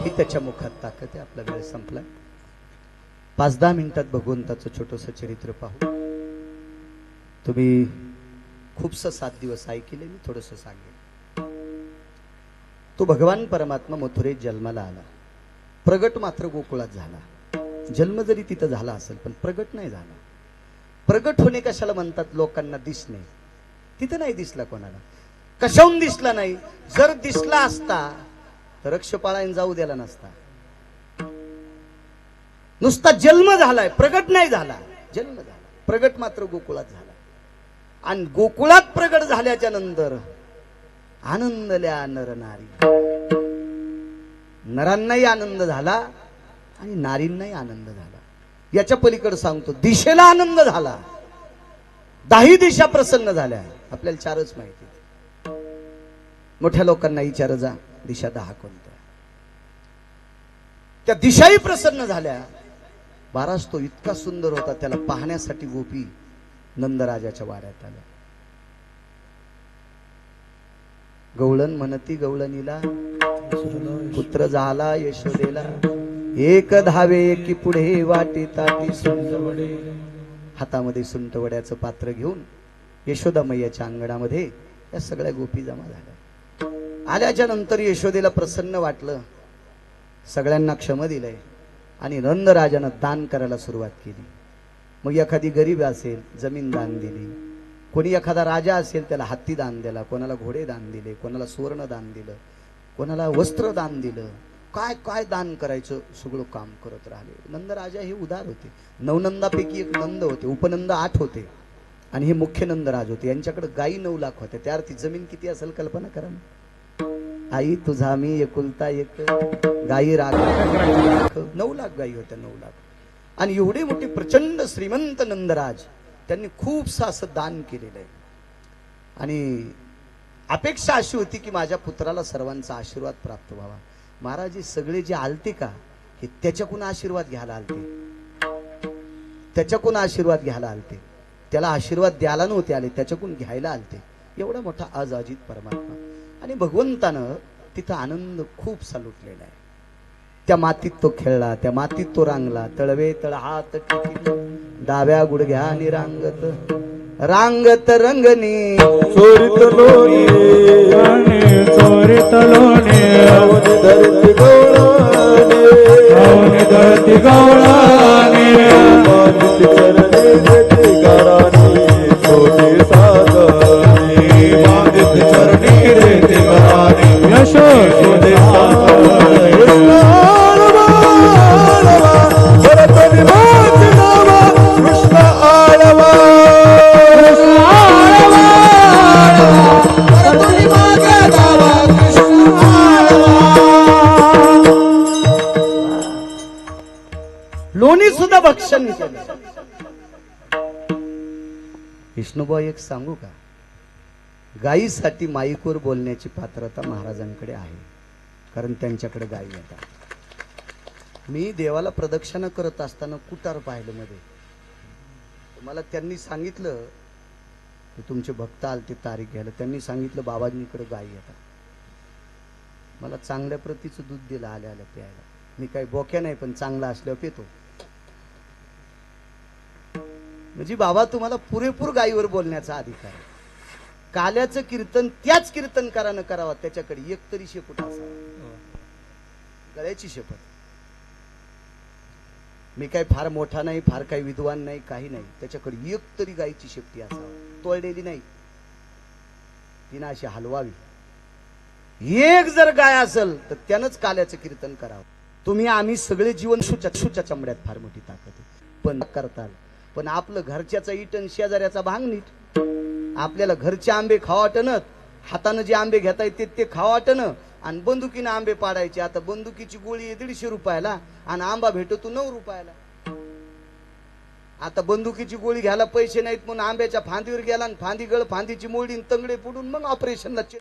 Speaker 1: ही त्याच्या मुखात ताकद आहे. आपला वेळ संपला. 5-10 मिनिटात भगवंताचं छोटंसं चरित्र पाहू. तुम्ही खूपसं 7 दिवस ऐकले, मी थोडंसं सांगेन. तो भगवान परमात्मा मथुरेत जन्माला आला. प्रगट मात्र गोकुळात झाला. जन्म जरी तिथं झाला असेल पण प्रगट नाही झाला. प्रगट होणे कशाला म्हणतात? लोकांना दिसणे. तिथं नाही दिसला कोणाला. कशाहून दिसला नाही? जर दिसला असता तर रक्षपाळाने जाऊ द्याला नसता. नुसता जन्म झालाय, प्रगट नाही झाला. जन्म झाला. प्रगट मात्र गोकुळात झाला. आणि गोकुळात प्रगट झाल्याच्या नंतर आनंदल्या नर नारी. नरांनाही आनंद झाला आणि नारींनाही आनंद झाला. याच्या पलीकडे सांगतो, दिशेला आनंद झाला. 10 दिशा प्रसन्न झाल्या. आपल्याला 4च माहिती. मोठ्या लोकांना विचार जा, दिशा 10 कोणत्या. त्या दिशाही प्रसन्न झाल्या. 12 तो इतका सुंदर होता, त्याला पाहण्यासाठी गोपी नंदराजाच्या वाड्यात आल्या. गवळण म्हणती गवळणीला, पुत्र झाला यशोदेला. एक धावे की पुढे वाटी ताटी सुंटवडे. हातामध्ये सुंटवड्याचं पात्र घेऊन यशोदा मैयाच्या अंगणामध्ये या सगळ्या गोपी जमा झाल्या. आल्याच्या नंतर यशोदेला प्रसन्न वाटलं. सगळ्यांना क्षम दिलंय आणि नंदराजानं दान करायला सुरुवात केली. मग एखादी गरीब असेल जमीन दान दिली, कोणी एखादा राजा असेल त्याला हत्ती दान दिला, कोणाला घोडे दान दिले, कोणाला सुवर्ण दान दिलं, कोणाला वस्त्र दान दिलं. काय काय दान करायचं सगळं काम करत राहिले. नंदराजा हे उदार होते. 9 नंदापैकी एक नंद होते. उपनंद 8 होते आणि हे मुख्य नंदराज होते. यांच्याकडे गायी 9 लाख होत्या. त्या अर्थी जमीन किती असेल कल्पना करा. आई तुझा मी एकुलता एक, गायी राख 9 लाख गायी होत्या. 9 लाख. आणि एवढे मोठे प्रचंड श्रीमंत नंदराज, त्यांनी खूपसं असं दान केलेलं आहे. आणि अपेक्षा अशी होती की माझ्या पुत्राला सर्वांचा आशीर्वाद प्राप्त व्हावा. महाराज हे सगळे जे आलते का, हे त्याच्याकडून आशीर्वाद घ्यायला आलते. त्याच्याकडून आशीर्वाद घ्यायला आलते. त्याला आशीर्वाद द्यायला नव्हते आले, त्याच्याकडून घ्यायला आलते. एवढा मोठा अजाजीत परमात्मा. आणि भगवंतानं तिथं आनंद खूप लुटलेला आहे. त्या मातीत तो खेळला, त्या मातीत तो रांगला. तळवे तळ हात डाव्या गुडघ्यानी रांगत रांगत रंगनी
Speaker 2: चोरित लोणी आणि चोरित लोणी अवनी धरती गवळणी अवनी धरती गवळणी बांधित चरणी देती गाराणी छोटी सागरी बांधित चरणी देती गाराणी यशोदे
Speaker 1: लोणी सुद्धा भक्षण केलं. विष्णुभाऊ एक सांगू का, गायीसाठी माईकवर बोलण्याची पात्रता महाराजांकडे आहे, कारण त्यांच्याकडे गायी येतात. मी देवाला प्रदक्षिणा करत असताना कुटार पाहिलं मध्ये. मला त्यांनी सांगितलं की तुमचे भक्त आलते तारीख घ्यायला. त्यांनी सांगितलं बाबांनीकडे गायी येतात. मला चांगल्या प्रतीचं दूध दिलं आल्या आल्या प्यायला. मी काही बोक्या नाही, पण चांगला असल्यावर पितो. म्हणजे बाबा तुम्हाला पुरेपूर गायीवर बोलण्याचा अधिकार आहे. काल्याचं कीर्तन त्याच कीर्तनकारानं करावं, त्याच्याकडे एक तरी शेपूट असावा. गळ्याची शपथ. मी काही फार मोठा नाही, फार काही विद्वान नाही, काही नाही. त्याच्याकडे एक तरी गायीची शेपटी असावी, तोडलेली नाही, तिनं अशी हलवावी. एक जर गाय असेल तर त्यानंच काल्याचं कीर्तन करावं. तुम्ही आम्ही सगळे जीवन शुच्या चमड्यात फार मोठी ताकद आहे, पण करताल. पण आपलं घरच्याचा इटन शेजाऱ्याचा भांग नीट. आपल्याला घरचे आंबे खावा वाटणत, हातानं जे आंबे घेता येते ते खावा वाटणं, आणि बंदुकीनं आंबे पाडायचे. आता बंदुकीची गोळी आहे 150 रुपयाला आणि आंबा भेटतो 9 रुपयाला. आता बंदुकीची गोळी घ्यायला पैसे नाहीत म्हणून आंब्याच्या फांदीवर गेला आणि फांदी गळ फांदीची मोडी तंगडे पुडून मग ऑपरेशनला